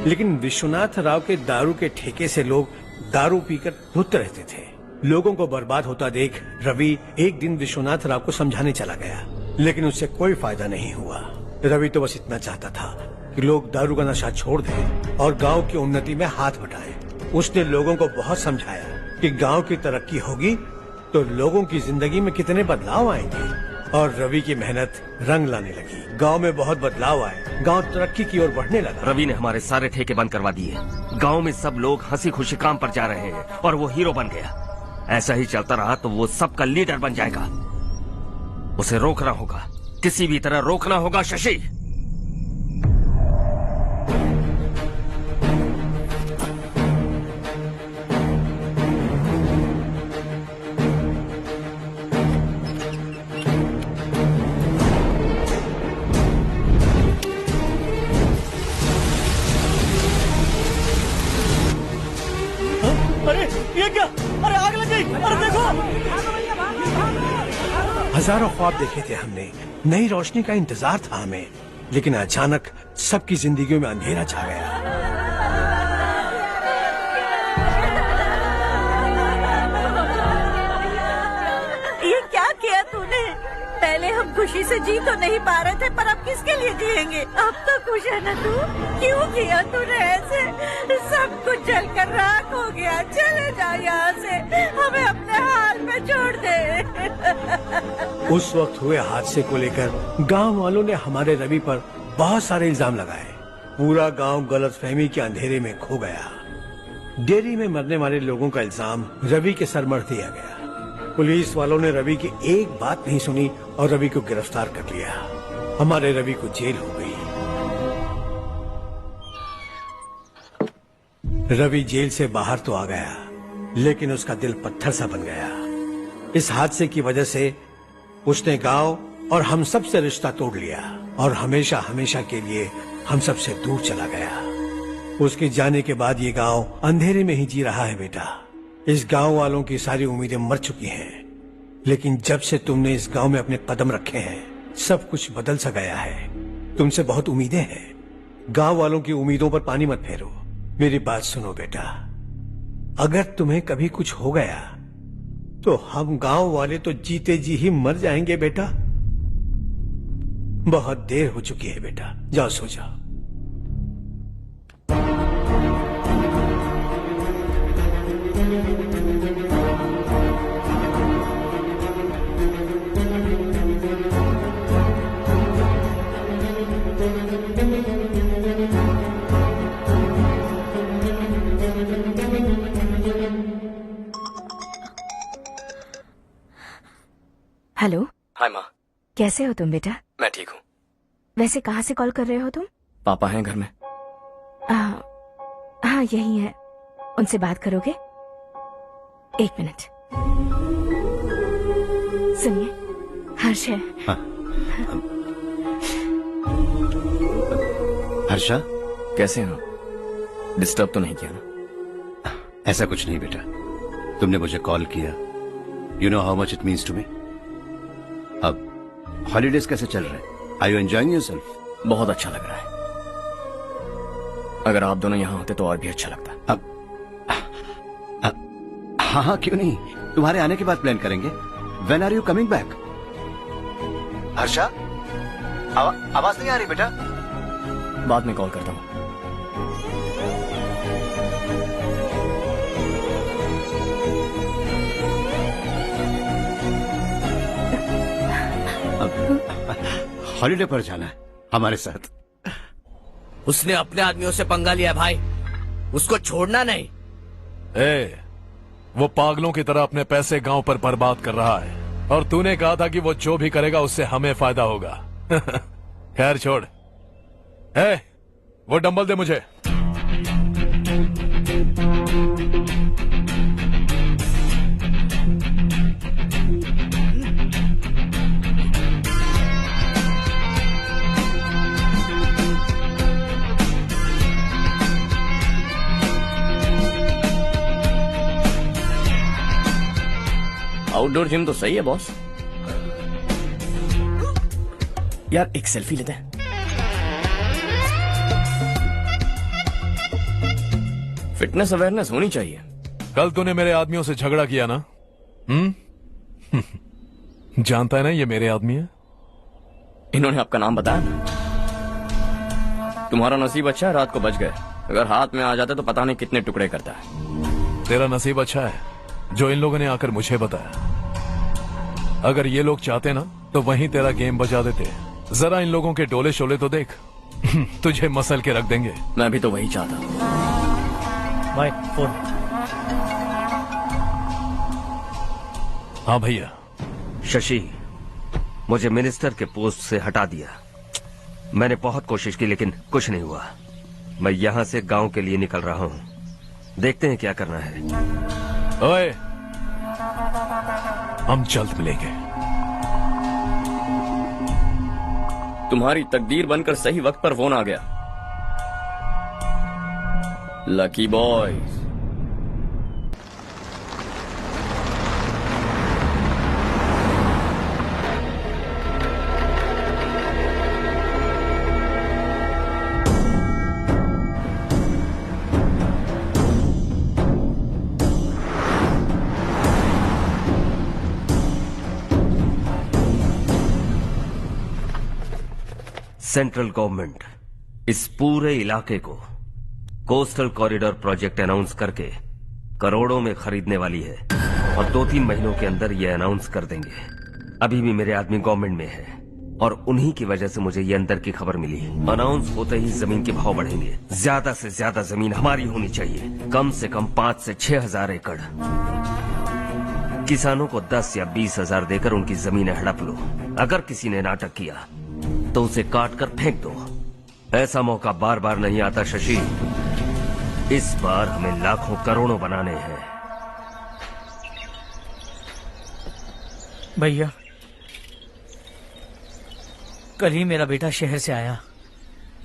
लेकिन विश्वनाथ राव के दारू के ठेके से लोग दारू पीकर धुत रहते थे। लोगों को बर्बाद होता देख रवि एक दिन विश्वनाथ राव को समझाने चला गया, लेकिन उससे कोई फायदा नहीं हुआ। रवि तो बस इतना चाहता था कि लोग दारू का नशा छोड़ दें और गांव की उन्नति में हाथ बटाएं। उसने लोगों को बहुत समझाया कि गांव की तरक्की होगी तो लोगों की जिंदगी में कितने बदलाव आएंगे, और रवि की मेहनत रंग लाने लगी। गांव में बहुत बदलाव आए, गांव तरक्की की ओर बढ़ने लगा। रवि ने हमारे सारे ठेके बंद करवा दिए। गांव में सब लोग हंसी खुशी काम पर जा रहे हैं और वो हीरो बन गया। ऐसा ही चलता रहा तो वो सबका लीडर बन जाएगा। उसे रोकना होगा, किसी भी तरह रोकना होगा शशि। अरे ये क्या? अरे आग लग गई! अरे देखो! हजारों ख्वाब देखे थे हमने, नई रोशनी का इंतजार था हमें, लेकिन अचानक सबकी जिंदगियों में अंधेरा छा गया। ये क्या किया तूने? पहले हम खुशी से जी तो नहीं पा रहे थे, पर अब किसके लिए जिएंगे? अब तो खुश है ना तू? क्यों किया तूने ऐसे? सब कुछ जलकर राख हो गया। चले जा यहाँ से, हमें अपने हाल में छोड़ दे। उस वक्त हुए हादसे को लेकर गांव वालों ने हमारे रवि पर बहुत सारे इल्जाम लगाए। पूरा गांव गलतफहमी के अंधेरे में खो गया। डेयरी में मरने वाले लोगों का इल्जाम रवि के सर मढ़ दिया गया। पुलिस वालों ने रवि की एक बात नहीं सुनी और रवि को गिरफ्तार कर लिया। हमारे रवि को जेल हो गई। रवि जेल से बाहर तो आ गया, लेकिन उसका दिल पत्थर सा बन गया। इस हादसे की वजह से उसने गांव और हम सब से रिश्ता तोड़ लिया और हमेशा हमेशा के लिए हम सब से दूर चला गया। उसके जाने के बाद ये गांव अंधेरे में ही जी रहा है बेटा। इस गांव वालों की सारी उम्मीदें मर चुकी हैं, लेकिन जब से तुमने इस गांव में अपने कदम रखे हैं सब कुछ बदल सा गया है। तुमसे बहुत उम्मीदें हैं। गांव वालों की उम्मीदों पर पानी मत फेरो। मेरी बात सुनो बेटा, अगर तुम्हें कभी कुछ हो गया तो हम गांव वाले तो जीते जी ही मर जाएंगे बेटा। बहुत देर हो चुकी है बेटा, जाओ सो जाओ। हेलो। हाय माँ। कैसे हो तुम बेटा? मैं ठीक हूँ। वैसे कहाँ से कॉल कर रहे हो तुम? पापा हैं घर में। हाँ यही है। उनसे बात करोगे? एक मिनट सुनिए, हर्ष है। हाँ। हर्षा, कैसे हो? डिस्टर्ब तो नहीं किया ना? ऐसा कुछ नहीं बेटा, तुमने मुझे कॉल किया। You know how much it means to me. अब हॉलीडेज कैसे चल रहे हैं? Are you enjoying yourself? बहुत अच्छा लग रहा है। अगर आप दोनों यहाँ होते तो और भी अच्छा लगता। अब हाँ हाँ क्यों नहीं, तुम्हारे आने के बाद प्लान करेंगे। When are you coming back? Harsha, आवाज नहीं आ रही बेटा। बाद में कॉल करता हूँ। हॉलीडे पर जाना है हमारे साथ। उसने अपने आदमियों से पंगा लिया भाई, उसको छोड़ना नहीं। वो पागलों की तरह अपने पैसे गांव पर बर्बाद कर रहा है और तूने कहा था कि वो जो भी करेगा उससे हमें फायदा होगा। खैर छोड़। वो डंबल दे मुझे। आउटडोर जिम तो सही है बॉस। यार एक सेल्फी लेते हैं। फिटनेस अवेयरनेस होनी चाहिए। कल तूने मेरे आदमियों से झगड़ा किया ना? जानता है ना ये मेरे आदमी है। इन्होंने आपका नाम बताया ना? तुम्हारा नसीब अच्छा है रात को बच गए, अगर हाथ में आ जाते तो पता नहीं कितने टुकड़े करता है। तेरा नसीब अच्छा है जो इन लोगों ने आकर मुझे बताया। अगर ये लोग चाहते ना तो वहीं तेरा गेम बजा देते। जरा इन लोगों के डोले शोले तो देख। तुझे मसल के रख देंगे। मैं भी तो वही चाहता हूँ। भाई फोन। हाँ भैया। शशि, मुझे मिनिस्टर के पोस्ट से हटा दिया। मैंने बहुत कोशिश की लेकिन कुछ नहीं हुआ। मैं यहाँ से गांव के लिए निकल रहा हूँ। देखते हैं क्या करना है। ओए, हम जल्द मिलेंगे। तुम्हारी तकदीर बनकर सही वक्त पर फोन आ गया। Lucky boys. सेंट्रल गवर्नमेंट इस पूरे इलाके को कोस्टल कॉरिडोर प्रोजेक्ट अनाउंस करके करोड़ों में खरीदने वाली है और 2-3 महीनों के अंदर ये अनाउंस कर देंगे। अभी भी मेरे आदमी गवर्नमेंट में है और उन्हीं की वजह से मुझे ये अंदर की खबर मिली। अनाउंस होते ही जमीन के भाव बढ़ेंगे। ज्यादा से ज्यादा जमीन हमारी होनी चाहिए, कम से कम 5 से 6 हजार एकड़। किसानों को 10 या 20 हजार देकर उनकी जमीनें हड़प लो। अगर किसी ने नाटक किया तो उसे काट कर फेंक दो। ऐसा मौका बार बार नहीं आता शशि। इस बार हमें लाखों करोड़ों बनाने हैं। भैया, कल ही मेरा बेटा शहर से आया।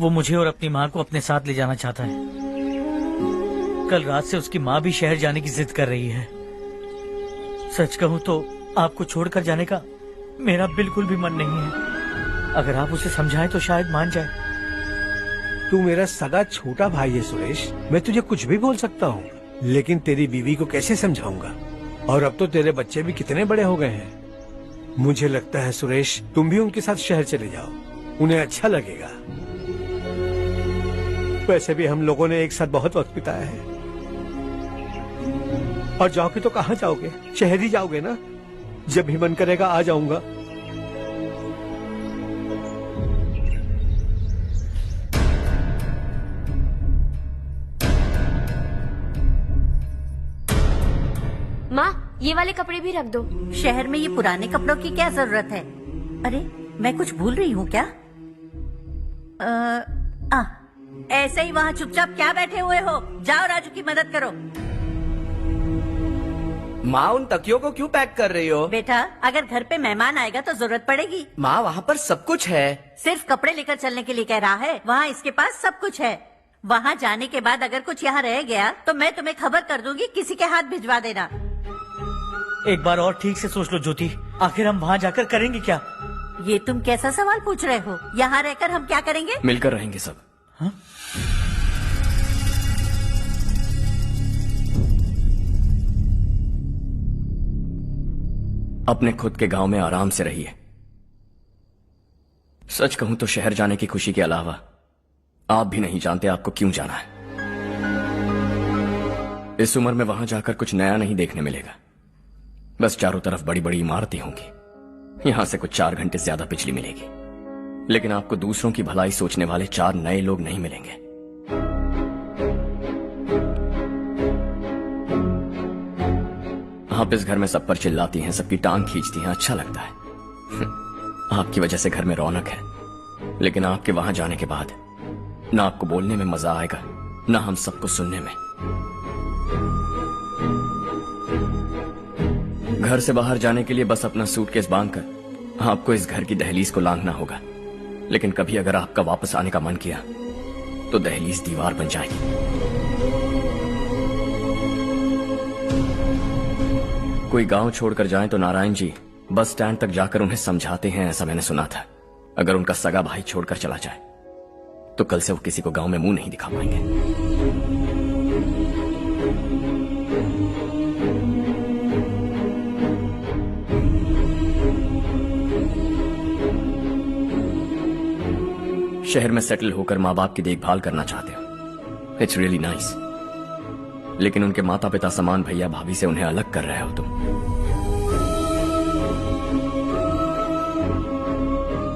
वो मुझे और अपनी माँ को अपने साथ ले जाना चाहता है। कल रात से उसकी माँ भी शहर जाने की जिद कर रही है। सच कहूँ तो आपको छोड़कर जाने का मेरा बिल्कुल भी मन नहीं है। अगर आप उसे समझाएं तो शायद मान जाए। तू मेरा सगा छोटा भाई है सुरेश, मैं तुझे कुछ भी बोल सकता हूँ, लेकिन तेरी बीवी को कैसे समझाऊंगा? और अब तो तेरे बच्चे भी कितने बड़े हो गए हैं। मुझे लगता है सुरेश, तुम भी उनके साथ शहर चले जाओ, उन्हें अच्छा लगेगा। वैसे भी हम लोगों ने एक साथ बहुत वक्त बिताया है। और जाओगे तो कहाँ जाओगे? शहर ही जाओगे ना? जब भी मन करेगा आ जाऊंगा। माँ, ये वाले कपड़े भी रख दो। शहर में ये पुराने कपड़ों की क्या जरूरत है? अरे, मैं कुछ भूल रही हूँ क्या? ऐसे ही वहाँ चुपचाप क्या बैठे हुए हो? जाओ राजू की मदद करो। माँ, उन तकियों को क्यों पैक कर रही हो? बेटा, अगर घर पे मेहमान आएगा तो जरूरत पड़ेगी। माँ, वहाँ पर सब कुछ है। सिर्फ कपड़े लेकर चलने के लिए कह रहा है? वहाँ इसके पास सब कुछ है। वहाँ जाने के बाद अगर कुछ यहाँ रह गया तो मैं तुम्हें खबर कर दूंगी, किसी के हाथ भिजवा देना। एक बार और ठीक से सोच लो ज्योति, आखिर हम वहाँ जाकर करेंगे क्या? ये तुम कैसा सवाल पूछ रहे हो? यहाँ रहकर हम क्या करेंगे? मिलकर रहेंगे सब। हाँ? अपने खुद के गांव में आराम से रहिए। सच कहूं तो शहर जाने की खुशी के अलावा आप भी नहीं जानते आपको क्यों जाना है। इस उम्र में वहां जाकर कुछ नया नहीं देखने मिलेगा। बस चारों तरफ बड़ी बड़ी इमारतें होंगी। यहां से कुछ 4 घंटे ज्यादा बिजली मिलेगी, लेकिन आपको दूसरों की भलाई सोचने वाले 4 नए लोग नहीं मिलेंगे। आप इस घर में सब पर चिल्लाती हैं, सबकी टांग खींचती हैं, अच्छा लगता है। आपकी वजह से घर में रौनक है, लेकिन आपके वहां जाने के बाद ना आपको बोलने में मजा आएगा, ना हम सबको सुनने में। घर से बाहर जाने के लिए बस अपना सूटकेस बांधकर आपको इस घर की दहलीज को लांघना होगा, लेकिन कभी अगर आपका वापस आने का मन किया तो दहलीज दीवार बन जाएगी। कोई गांव छोड़कर जाएं तो नारायण जी बस स्टैंड तक जाकर उन्हें समझाते हैं, ऐसा मैंने सुना था। अगर उनका सगा भाई छोड़कर चला जाए तो कल से वो किसी को गांव में मुंह नहीं दिखा पाएंगे। शहर में सेटल होकर माँ बाप की देखभाल करना चाहते हो, इट्स रियली नाइस। लेकिन उनके माता पिता समान भैया भाभी से उन्हें अलग कर रहे हो तुम।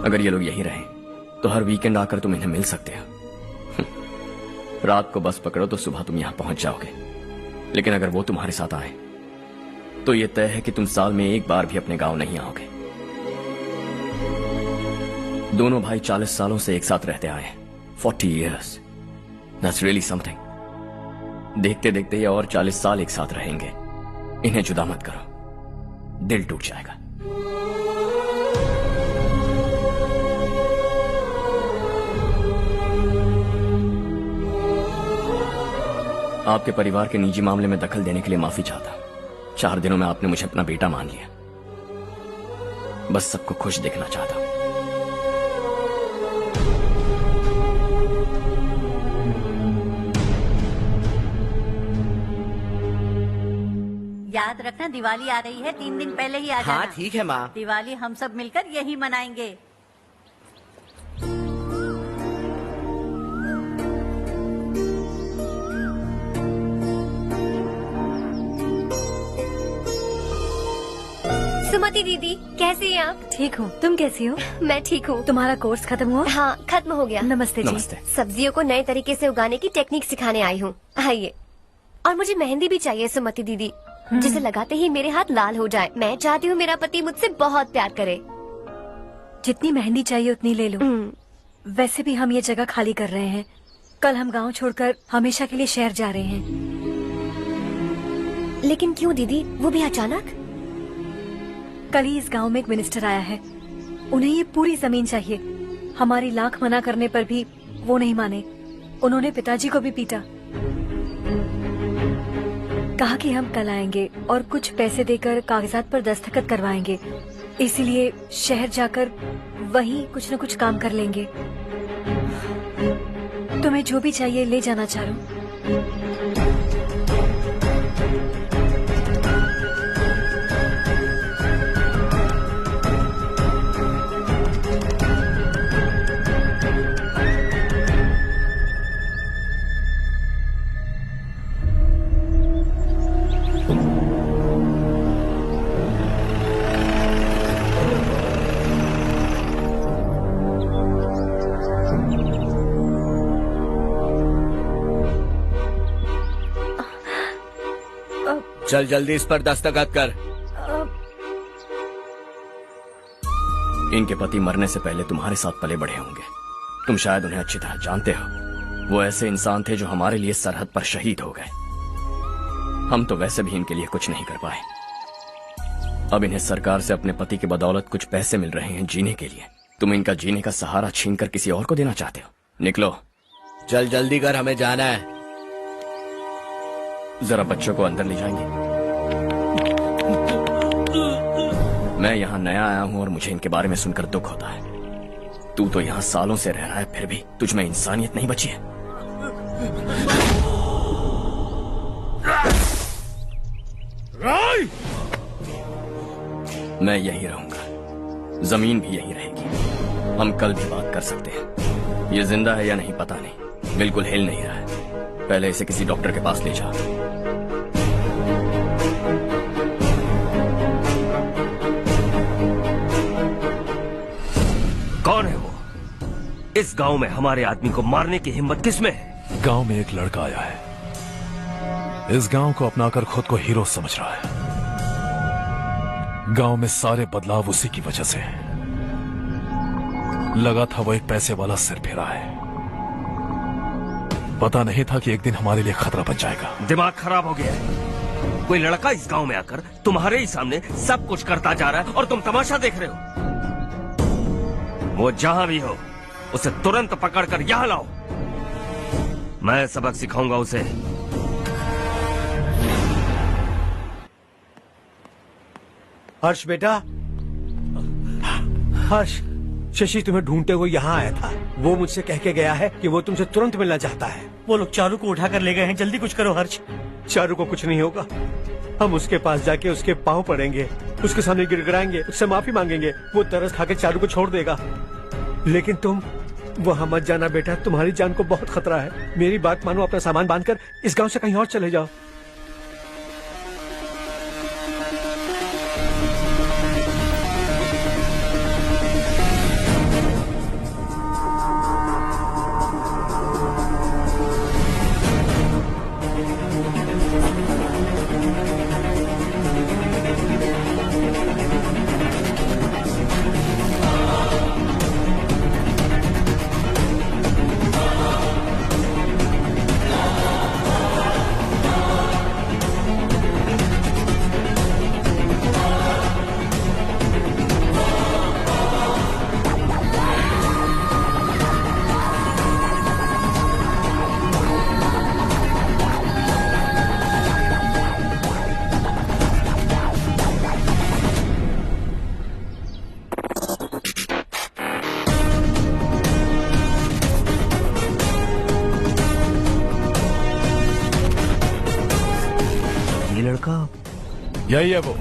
अगर ये लोग यहीं रहें तो हर वीकेंड आकर तुम इन्हें मिल सकते हो। रात को बस पकड़ो तो सुबह तुम यहां पहुंच जाओगे। लेकिन अगर वो तुम्हारे साथ आए तो ये तय है कि तुम साल में एक बार भी अपने गांव नहीं आओगे। दोनों भाई 40 सालों से एक साथ रहते आए हैं, 40 years। That's really something। देखते देखते ये और 40 साल एक साथ रहेंगे। इन्हें जुदा मत करो, दिल टूट जाएगा। आपके परिवार के निजी मामले में दखल देने के लिए माफी चाहता हूं। 4 दिनों में आपने मुझे अपना बेटा मान लिया। बस सबको खुश देखना चाहता हूं। याद रखना दिवाली आ रही है, 3 दिन पहले ही आ जाना। हाँ ठीक है माँ। दिवाली हम सब मिलकर यही मनाएंगे। सुमति दीदी, कैसी हैं आप? ठीक हूँ, तुम कैसी हो? मैं ठीक हूँ। तुम्हारा कोर्स खत्म हुआ? हाँ, खत्म हो गया। नमस्ते जी। नमस्ते। सब्जियों को नए तरीके से उगाने की टेक्निक सिखाने आई हूँ। आइए। और मुझे मेहंदी भी चाहिए सुमति दीदी, जिसे लगाते ही मेरे हाथ लाल हो जाए। मैं चाहती हूँ मेरा पति मुझसे बहुत प्यार करे। जितनी मेहंदी चाहिए उतनी ले लो। वैसे भी हम ये जगह खाली कर रहे हैं। कल हम गांव छोड़कर हमेशा के लिए शहर जा रहे हैं। लेकिन क्यों दीदी, वो भी अचानक? कल ही इस गांव में एक मिनिस्टर आया है। उन्हें ये पूरी जमीन चाहिए। हमारी लाख मना करने पर भी वो नहीं माने। उन्होंने पिताजी को भी पीटा। कहा कि हम कल आएंगे और कुछ पैसे देकर कागजात पर दस्तखत करवाएंगे। इसीलिए शहर जाकर वहीं कुछ न कुछ काम कर लेंगे। तुम्हें जो भी चाहिए ले जाना चारो। चल जल्दी इस पर दस्तखत कर। इनके पति मरने से पहले तुम्हारे साथ पले बढ़े होंगे। तुम शायद उन्हें अच्छी तरह जानते हो। वो ऐसे इंसान थे जो हमारे लिए सरहद पर शहीद हो गए। हम तो वैसे भी इनके लिए कुछ नहीं कर पाए। अब इन्हें सरकार से अपने पति की बदौलत कुछ पैसे मिल रहे हैं जीने के लिए। तुम इनका जीने का सहारा छीनकर किसी और को देना चाहते हो। निकलो। चल जल्दी कर, हमें जाना है। जरा बच्चों को अंदर ले जाएंगे? मैं यहाँ नया आया हूँ और मुझे इनके बारे में सुनकर दुख होता है। तू तो यहाँ सालों से रह रहा है, फिर भी तुझ में इंसानियत नहीं बची है। मैं यही रहूंगा, जमीन भी यही रहेगी। हम कल भी बात कर सकते हैं। ये जिंदा है या नहीं पता नहीं, बिल्कुल हिल नहीं रहा है। पहले इसे किसी डॉक्टर के पास ले जा। कौन है वो? इस गांव में हमारे आदमी को मारने की हिम्मत किसमें है? गांव में एक लड़का आया है। इस गांव को अपनाकर खुद को हीरो समझ रहा है। गांव में सारे बदलाव उसी की वजह से है। लगा था वो एक पैसे वाला सिर फेरा है। पता नहीं था कि एक दिन हमारे लिए खतरा बन जाएगा। दिमाग खराब हो गया है। कोई लड़का इस गांव में आकर तुम्हारे ही सामने सब कुछ करता जा रहा है और तुम तमाशा देख रहे हो। वो जहां भी हो उसे तुरंत पकड़कर यहां लाओ। मैं सबक सिखाऊंगा उसे। हर्ष बेटा, हर्ष, शशि तुम्हें ढूंढते हुए यहाँ आया था। वो मुझसे कह के गया है कि वो तुमसे तुरंत मिलना चाहता है। वो लोग चारू को उठाकर ले गए हैं, जल्दी कुछ करो हर्ष। चारू को कुछ नहीं होगा। हम उसके पास जाके उसके पांव पड़ेंगे, उसके सामने गिड़गिड़ाएंगे, उससे माफी मांगेंगे। वो तरस खा के चारू को छोड़ देगा। लेकिन तुम वहाँ मत जाना बेटा, तुम्हारी जान को बहुत खतरा है। मेरी बात मानो, अपना सामान बांधकर इस गांव से कहीं और चले जाओ। यही है वो।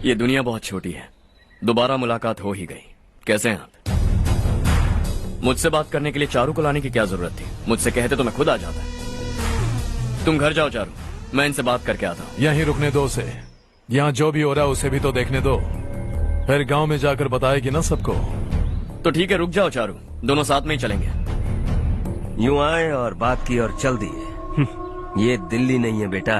ये दुनिया बहुत छोटी है। दोबारा मुलाकात हो ही गई। कैसे हैं आप? मुझसे बात करने के लिए चारू को लाने की क्या जरूरत थी? मुझसे कहते तो मैं खुद आ जाता। तुम घर जाओ चारू, मैं इनसे बात करके आता हूँ। यहीं रुकने दो उसे। यहाँ जो भी हो रहा है उसे भी तो देखने दो, फिर गांव में जाकर बताएगी ना सबको। तो ठीक है, रुक जाओ चारू, दोनों साथ में ही चलेंगे। यूं आए और बात की और चल दिए। ये दिल्ली नहीं है बेटा,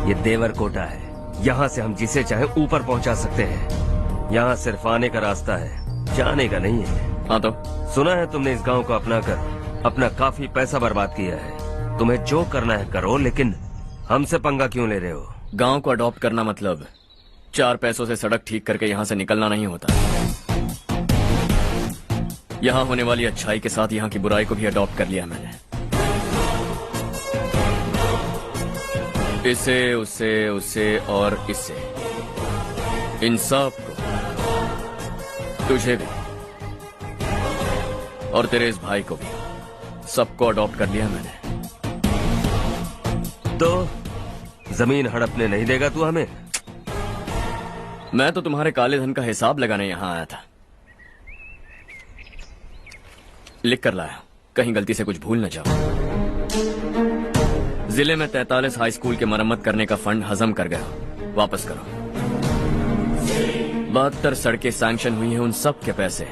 ये देवरकोटा है। यहाँ से हम जिसे चाहे ऊपर पहुँचा सकते हैं। यहाँ सिर्फ आने का रास्ता है, जाने का नहीं है। हाँ तो सुना है तुमने इस गांव को अपनाकर अपना काफी पैसा बर्बाद किया है। तुम्हें जो करना है करो, लेकिन हमसे पंगा क्यों ले रहे हो? गांव को अडॉप्ट करना मतलब 4 पैसों से सड़क ठीक करके यहाँ से निकलना नहीं होता। यहाँ होने वाली अच्छाई के साथ यहाँ की बुराई को भी अडॉप्ट कर लिया मैंने। इसे, उसे, उसे और इससे, इन सब को, तुझे भी और तेरे इस भाई को भी, सबको अडॉप्ट कर लिया मैंने। तो जमीन हड़पने नहीं देगा तू हमें? मैं तो तुम्हारे काले धन का हिसाब लगाने यहाँ आया था। लिख कर लाया, कहीं गलती से कुछ भूल न जाओ। जिले में 43 हाई स्कूल के मरम्मत करने का फंड हजम कर गया, वापस करो। 72 सड़कें सैंक्शन हुई हैं, उन सब के पैसे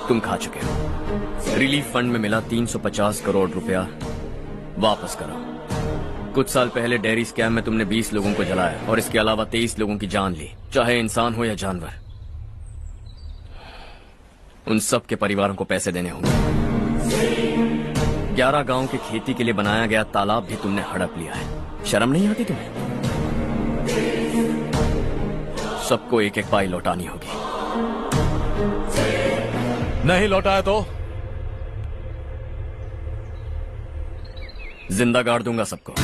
तुम खा चुके हो। रिलीफ फंड में मिला 350 करोड़ रुपया, वापस करो। कुछ साल पहले डेयरी स्कैम में तुमने 20 लोगों को जलाया और इसके अलावा 23 लोगों की जान ली, चाहे इंसान हो या जानवर। उन सब के परिवारों को पैसे देने होंगे। 11 गांव की खेती के लिए बनाया गया तालाब भी तुमने हड़प लिया है। शर्म नहीं आती तुम्हें? सबको एक एक पाई लौटानी होगी। नहीं लौटाया तो जिंदा गाड़ दूंगा सबको।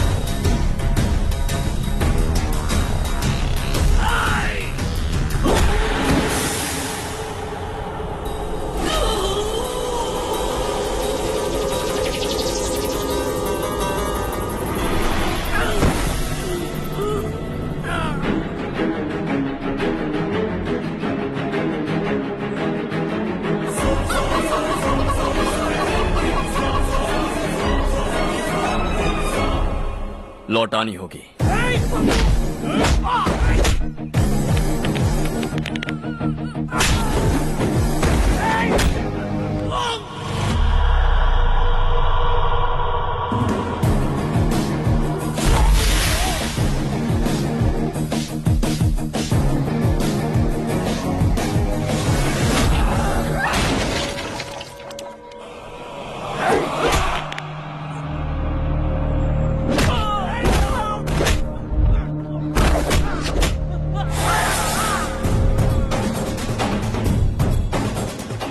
लौटानी होगी।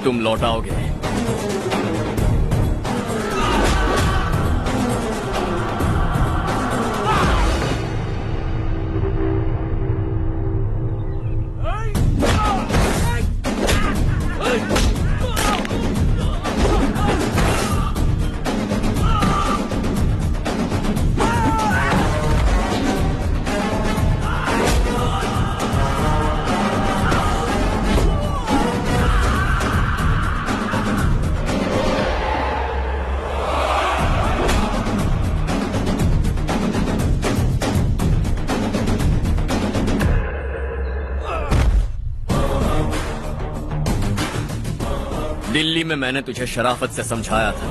तुम लौटाओगे। दिल्ली में मैंने तुझे शराफत से समझाया था,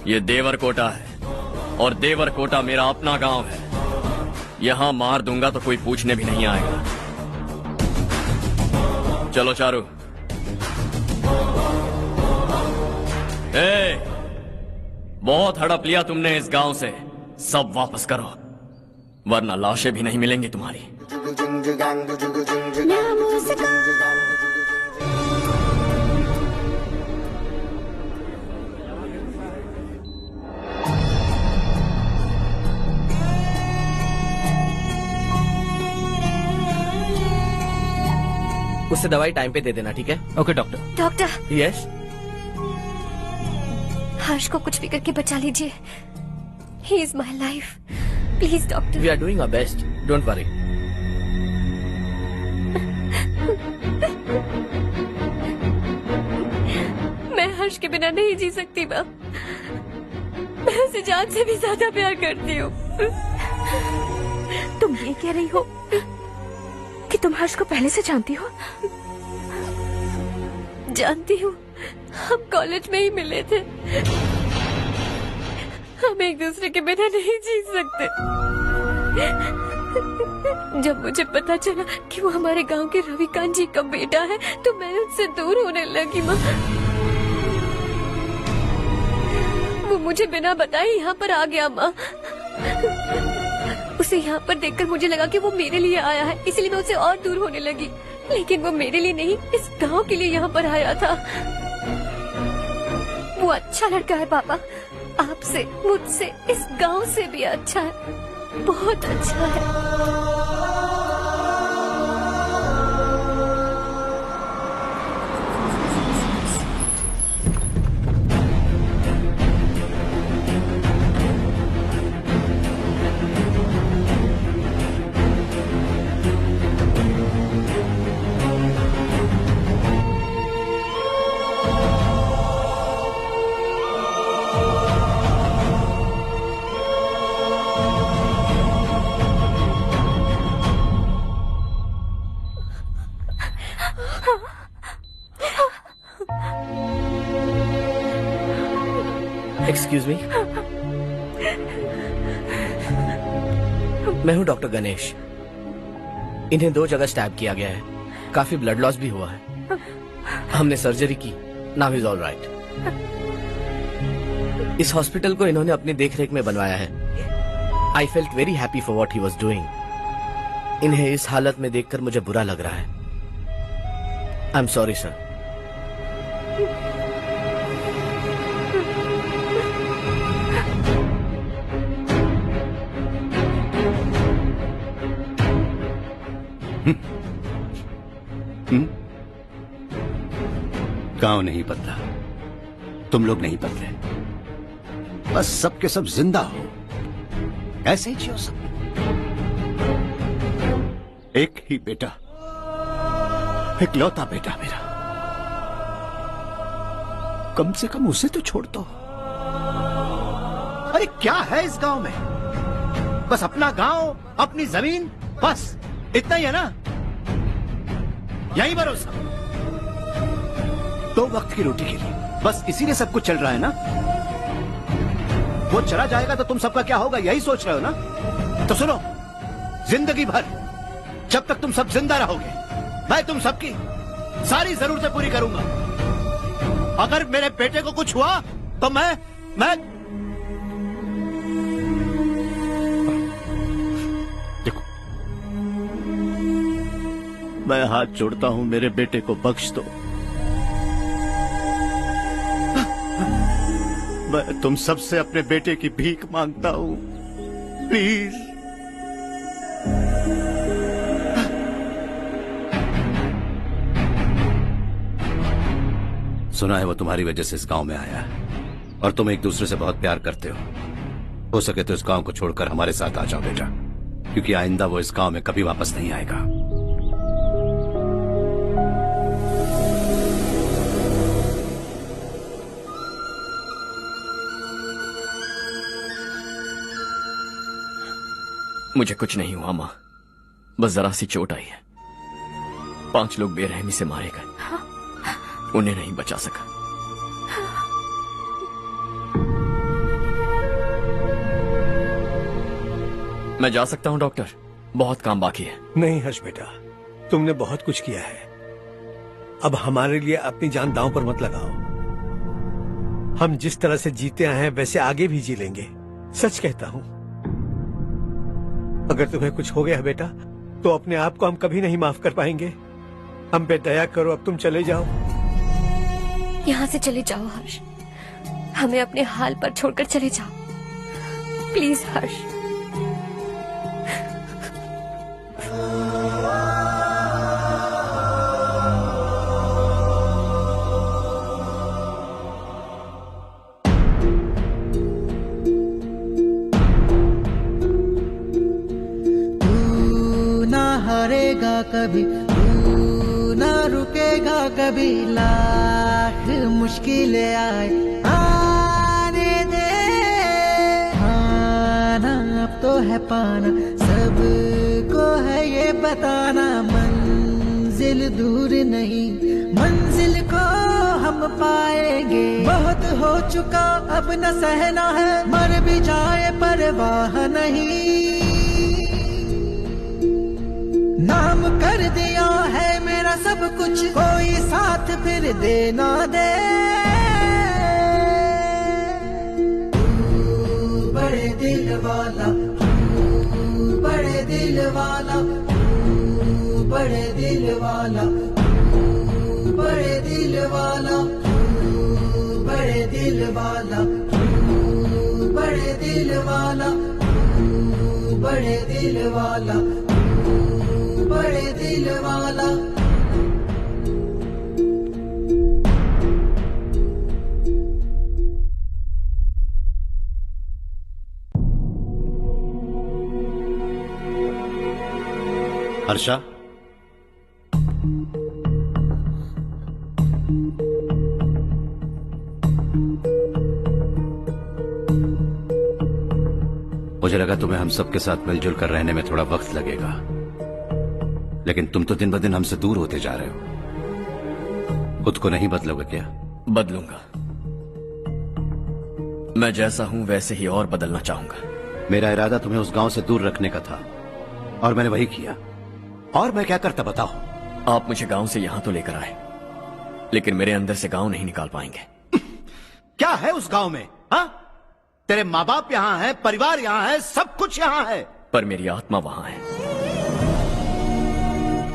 ये देवर कोटा है और देवर कोटा मेरा अपना गांव है। यहां मार दूंगा तो कोई पूछने भी नहीं आएगा। चलो चारू। बहुत हड़प लिया तुमने इस गांव से, सब वापस करो वरना लाशें भी नहीं मिलेंगी तुम्हारी। उससे दवाई टाइम पे दे देना, ठीक है? Okay doctor. Doctor. Yes. Harsh को कुछ भी करके बचा लीजिए। He is my life, please doctor. We are doing our best, don't worry. मैं हर्ष के बिना नहीं जी सकती माँ। मैं उसे जान से भी ज्यादा प्यार करती हूँ। तुम ये कह रही हो कि तुम हर्ष को पहले से जानती हो? जानती हूँ, हम कॉलेज में ही मिले थे। हम एक दूसरे के बिना नहीं जी सकते। जब मुझे पता चला कि वो हमारे गांव के रविकांत जी का बेटा है तो मैं उनसे दूर होने लगी माँ। वो मुझे बिना बताए यहाँ पर आ गया माँ। उसे यहाँ पर देखकर मुझे लगा कि वो मेरे लिए आया है, इसलिए मैं उसे और दूर होने लगी। लेकिन वो मेरे लिए नहीं, इस गांव के लिए यहाँ पर आया था। वो अच्छा लड़का है पापा, आपसे, मुझसे, इस गांव से भी अच्छा है, बहुत अच्छा है। एक्सक्यूज मी, मैं हूं डॉक्टर गणेश। इन्हें 2 जगह स्टैब किया गया है, काफी ब्लड लॉस भी हुआ है। हमने सर्जरी की, नाउ इज ऑल राइट। इस हॉस्पिटल को इन्होंने अपनी देखरेख में बनवाया है। I felt very happy for what he was doing. इन्हें इस हालत में देखकर मुझे बुरा लग रहा है। I am sorry sir. गांव नहीं बदला, तुम लोग नहीं बदले, बस सबके सब जिंदा हो, ऐसे ही जियो सब। एक ही बेटा, इकलौता बेटा मेरा, कम से कम उसे तो छोड़ दो। अरे क्या है इस गांव में? बस अपना गांव, अपनी जमीन, बस इतना ही है ना? यही भरोसा 2 वक्त की रोटी के लिए, बस इसीलिए सब कुछ चल रहा है ना? वो चला जाएगा तो तुम सबका क्या होगा, यही सोच रहे हो ना? तो सुनो, जिंदगी भर जब तक तुम सब जिंदा रहोगे, मैं तुम सबकी सारी जरूरतें पूरी करूंगा। अगर मेरे बेटे को कुछ हुआ तो मैं देखो, मैं हाथ जोड़ता हूं, मेरे बेटे को बख्श दो। मैं तुम सबसे अपने बेटे की भीख मांगता हूँ, प्लीज। सुना है वो तुम्हारी वजह से इस गांव में आया है और तुम एक दूसरे से बहुत प्यार करते हो सके तो इस गांव को छोड़कर हमारे साथ आ जाओ बेटा, क्योंकि आइंदा वो इस गांव में कभी वापस नहीं आएगा। मुझे कुछ नहीं हुआ माँ, बस जरा सी चोट आई है। 5 लोग बेरहमी से मारे गए, उन्हें नहीं बचा सका। मैं जा सकता हूँ डॉक्टर, बहुत काम बाकी है। नहीं हर्ष बेटा, तुमने बहुत कुछ किया है, अब हमारे लिए अपनी जान दांव पर मत लगाओ। हम जिस तरह से जीते आए हैं वैसे आगे भी जी लेंगे, सच कहता हूँ। अगर तुम्हें कुछ हो गया बेटा तो अपने आप को हम कभी नहीं माफ कर पाएंगे। हम पे दया करो, अब तुम चले जाओ। यहाँ से चले जाओ हर्ष, हमें अपने हाल पर छोड़कर चले जाओ, प्लीज हर्ष। हारेगा कभी, तू ना रुकेगा कभी, लाख मुश्किलें आए आने दे। खाना अब तो है पाना, सबको है ये बताना, मंजिल दूर नहीं, मंजिल को हम पाएंगे। बहुत हो चुका अब न सहना है, मर भी जाए परवाह नहीं। नाम कर दिया है मेरा सब कुछ, कोई साथ फिर देना दे। तू बड़े दिल वाला, तू बड़े दिल वाला, तू बड़े दिल वाला, तू बड़े दिल वाला, तू बड़े दिल वाला, तू बड़े दिल वाला, तू बड़े दिल वाला, बड़े दिल वाला। हर्षा, मुझे लगा तुम्हें हम सबके साथ मिलजुल कर रहने में थोड़ा वक्त लगेगा, लेकिन तुम तो दिन ब दिन हमसे दूर होते जा रहे हो। खुद को नहीं बदलोगे क्या? बदलूंगा, मैं जैसा हूं वैसे ही और बदलना चाहूंगा। मेरा इरादा तुम्हें उस गांव से दूर रखने का था और मैंने वही किया। और मैं क्या करता बताओ? आप मुझे गांव से यहां तो लेकर आए, लेकिन मेरे अंदर से गांव नहीं निकाल पाएंगे। क्या है उस गांव में? हाँ, तेरे माँ बाप यहाँ है, परिवार यहाँ है, सब कुछ यहाँ है, पर मेरी आत्मा वहां है।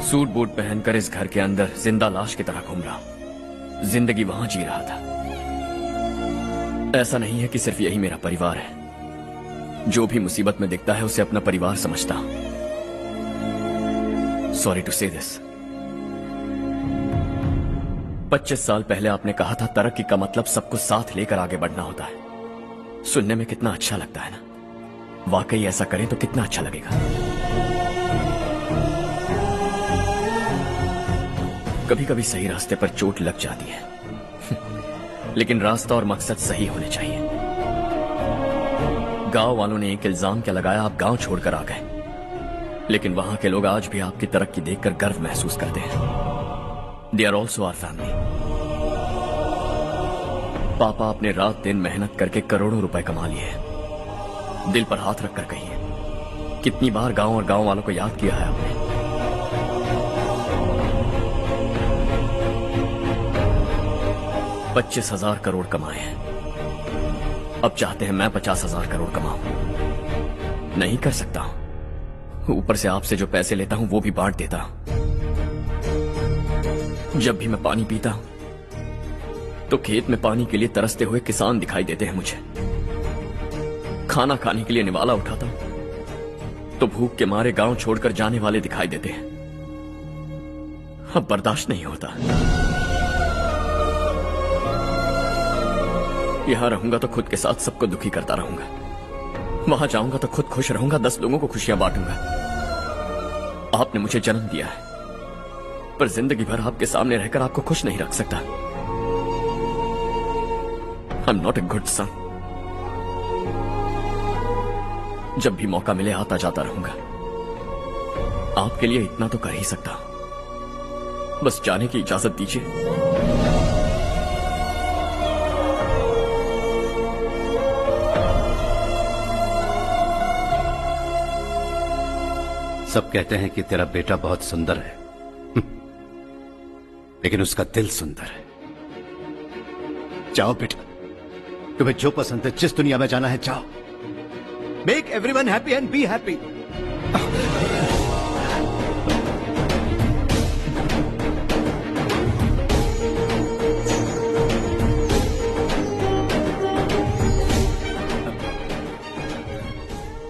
सूट बूट पहनकर इस घर के अंदर जिंदा लाश की तरह घूम रहा हूं, जिंदगी वहां जी रहा था। ऐसा नहीं है कि सिर्फ यही मेरा परिवार है, जो भी मुसीबत में दिखता है उसे अपना परिवार समझता हूं। सॉरी टू से दिस। 25 साल पहले आपने कहा था तरक्की का मतलब सबको साथ लेकर आगे बढ़ना होता है। सुनने में कितना अच्छा लगता है ना? वाकई ऐसा करें तो कितना अच्छा लगेगा। कभी कभी सही रास्ते पर चोट लग जाती है लेकिन रास्ता और मकसद सही होने चाहिए। गांव वालों ने एक इल्जाम क्या लगाया, आप गांव छोड़कर आ गए, लेकिन वहां के लोग आज भी आपकी तरक्की देखकर गर्व महसूस करते हैं। They are also our family. पापा आपने रात दिन मेहनत करके करोड़ों रुपए कमा लिए हैं। दिल पर हाथ रखकर कहिए, कितनी बार गांव और गांव वालों को याद किया है आपने? $25,000 करोड़ कमाए हैं, अब चाहते हैं मैं 50,000 करोड़ कमाऊं। नहीं कर सकता हूं। ऊपर से आपसे जो पैसे लेता हूं वो भी बांट देता हूं। जब भी मैं पानी पीता हूं तो खेत में पानी के लिए तरसते हुए किसान दिखाई देते हैं मुझे। खाना खाने के लिए निवाला उठाता हूं तो भूख के मारे गांव छोड़कर जाने वाले दिखाई देते हैं। अब बर्दाश्त नहीं होता। यहां रहूंगा तो खुद के साथ सबको दुखी करता रहूंगा, वहां जाऊंगा तो खुद खुश रहूंगा, 10 लोगों को खुशियां बांटूंगा। आपने मुझे जन्म दिया है, पर जिंदगी भर आपके सामने रहकर आपको खुश नहीं रख सकता। I am not a good son. जब भी मौका मिले आता जाता रहूंगा। आपके लिए इतना तो कर ही सकता हूं, बस जाने की इजाजत दीजिए। सब कहते हैं कि तेरा बेटा बहुत सुंदर है, लेकिन उसका दिल सुंदर है। जाओ बेटा, तुम्हें जो पसंद है, जिस दुनिया में जाना है जाओ। Make everyone happy and be happy.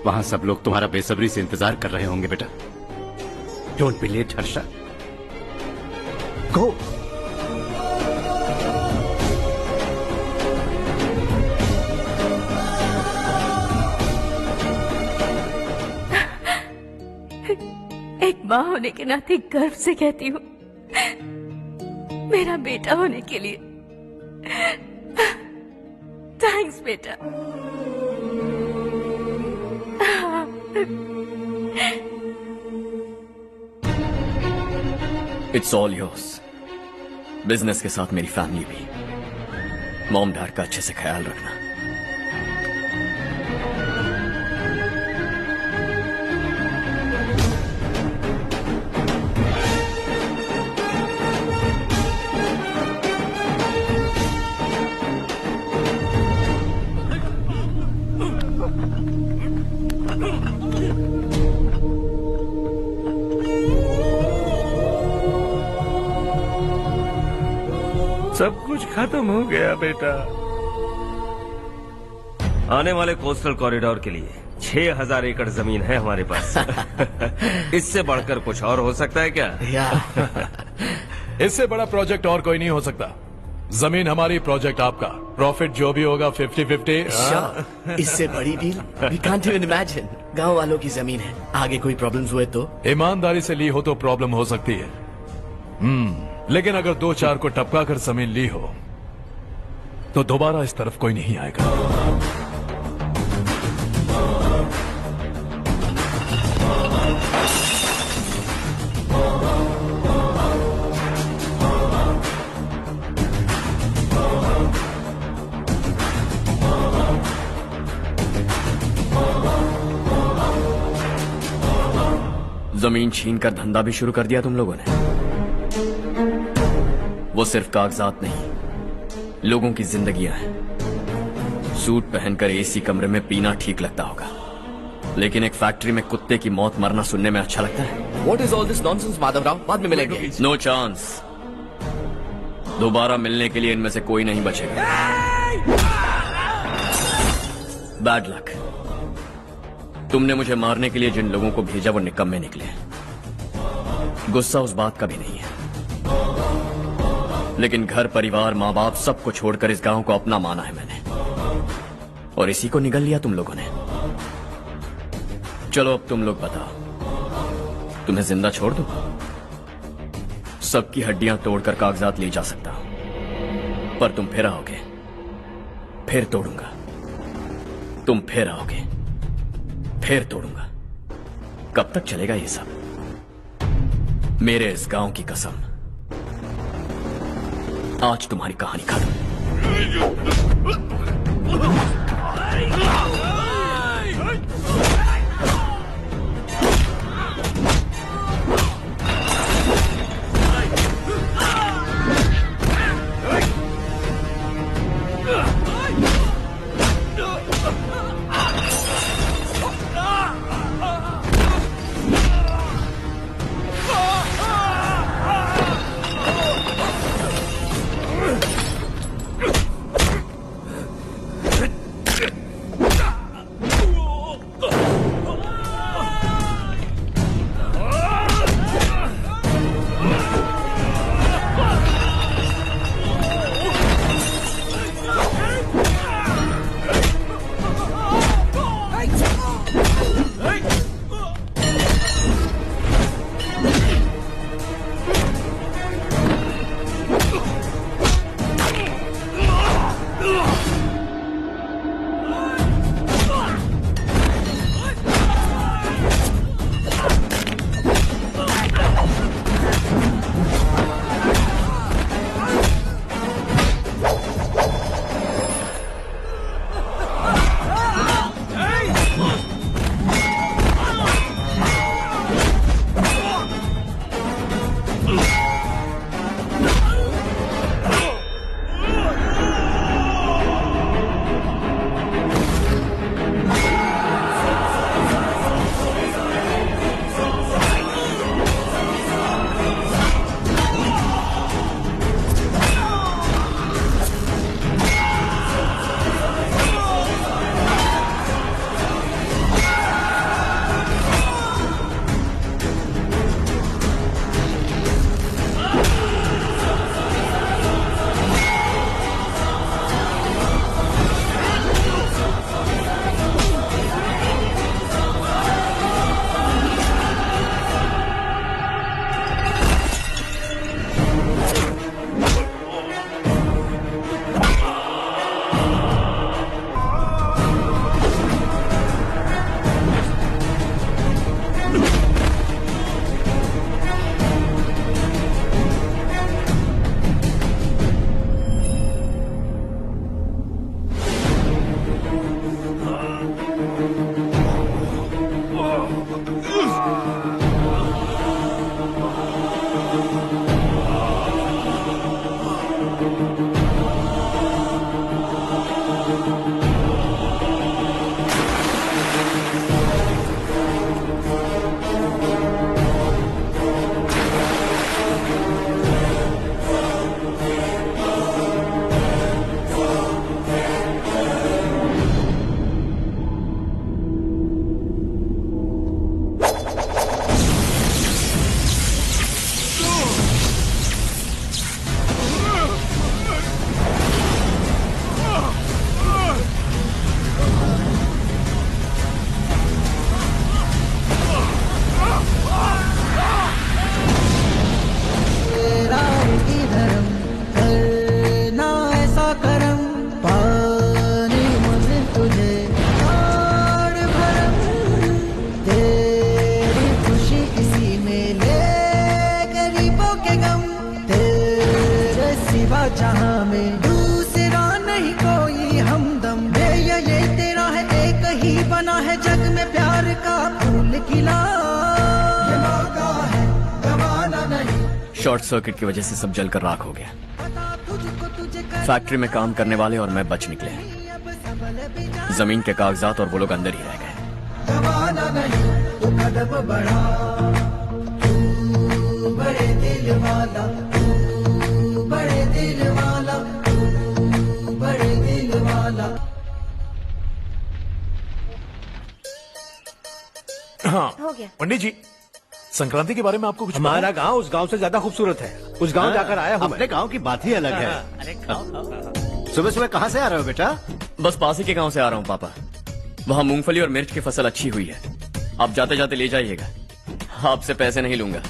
वहां सब लोग तुम्हारा बेसब्री से इंतजार कर रहे होंगे बेटा। डोंट बी लेट हर्षा, गो। एक माँ होने के नाते गर्व से कहती हूँ, मेरा बेटा होने के लिए थैंक्स बेटा। It's all yours. बिजनेस के साथ मेरी फैमिली भी। मॉम डैड का अच्छे से ख्याल रखना। सब कुछ खत्म हो गया बेटा। आने वाले कोस्टल कॉरिडोर के लिए 6000 एकड़ जमीन है हमारे पास। इससे बढ़कर कुछ और हो सकता है क्या? इससे बड़ा प्रोजेक्ट और कोई नहीं हो सकता। जमीन हमारी, प्रोजेक्ट आपका। प्रॉफिट जो भी होगा 50-50। इससे बड़ी deal we can't even imagine. गांव वालों की जमीन है, आगे कोई प्रॉब्लम्स हुए तो? ईमानदारी से ली हो तो प्रॉब्लम हो सकती है, लेकिन अगर 2-4 को टपका कर जमीन ली हो तो दोबारा इस तरफ कोई नहीं आएगा। जमीन छीन कर धंधा भी शुरू कर दिया तुम लोगों ने। वो सिर्फ कागजात नहीं, लोगों की जिंदगियां हैं। सूट पहनकर एसी कमरे में पीना ठीक लगता होगा, लेकिन एक फैक्ट्री में कुत्ते की मौत मरना सुनने में अच्छा लगता है। What is all this nonsense, Madhavrao? बाद में मिलेंगे। No chance. दोबारा मिलने के लिए इनमें से कोई नहीं बचेगा। Bad luck. तुमने मुझे मारने के लिए जिन लोगों को भेजा वो निकम्मे निकले। गुस्सा उस बात का भी नहीं है, लेकिन घर परिवार माँ बाप सबको छोड़कर इस गांव को अपना माना है मैंने, और इसी को निगल लिया तुम लोगों ने। चलो अब तुम लोग बताओ, तुम्हें जिंदा छोड़ दूं? सबकी हड्डियां तोड़कर कागजात ले जा सकता हूं, पर तुम फिर आओगे, फिर तोड़ूंगा। तुम फिर आओगे, फिर तोड़ूंगा। कब तक चलेगा ये सब? मेरे इस गांव की कसम, आज तुम्हारी कहानी खत्म। शॉर्ट सर्किट की वजह से सब जलकर राख हो गया। फैक्ट्री में काम करने वाले और मैं बच निकले। जमीन के कागजात और वो लोग अंदर ही रह गए। जमाना नहीं तो कदम बढ़ा, तू बड़े दिल वाला, तू बड़े दिल वाला, तू बड़े दिल वाला। हाँ हो गया। पंडित जी, संक्रांति के बारे में आपको कुछ हमारा गांव उस गांव से ज्यादा खूबसूरत है। उस गांव जाकर आया हूँ। अपने गांव की बात ही अलग है। अरे खाओ। सुबह सुबह कहाँ से आ रहे हो बेटा? बस पास ही के गांव से आ रहा हूँ पापा। वहाँ मूंगफली और मिर्च की फसल अच्छी हुई है। आप जाते जाते ले जाइएगा। आपसे पैसे नहीं लूंगा।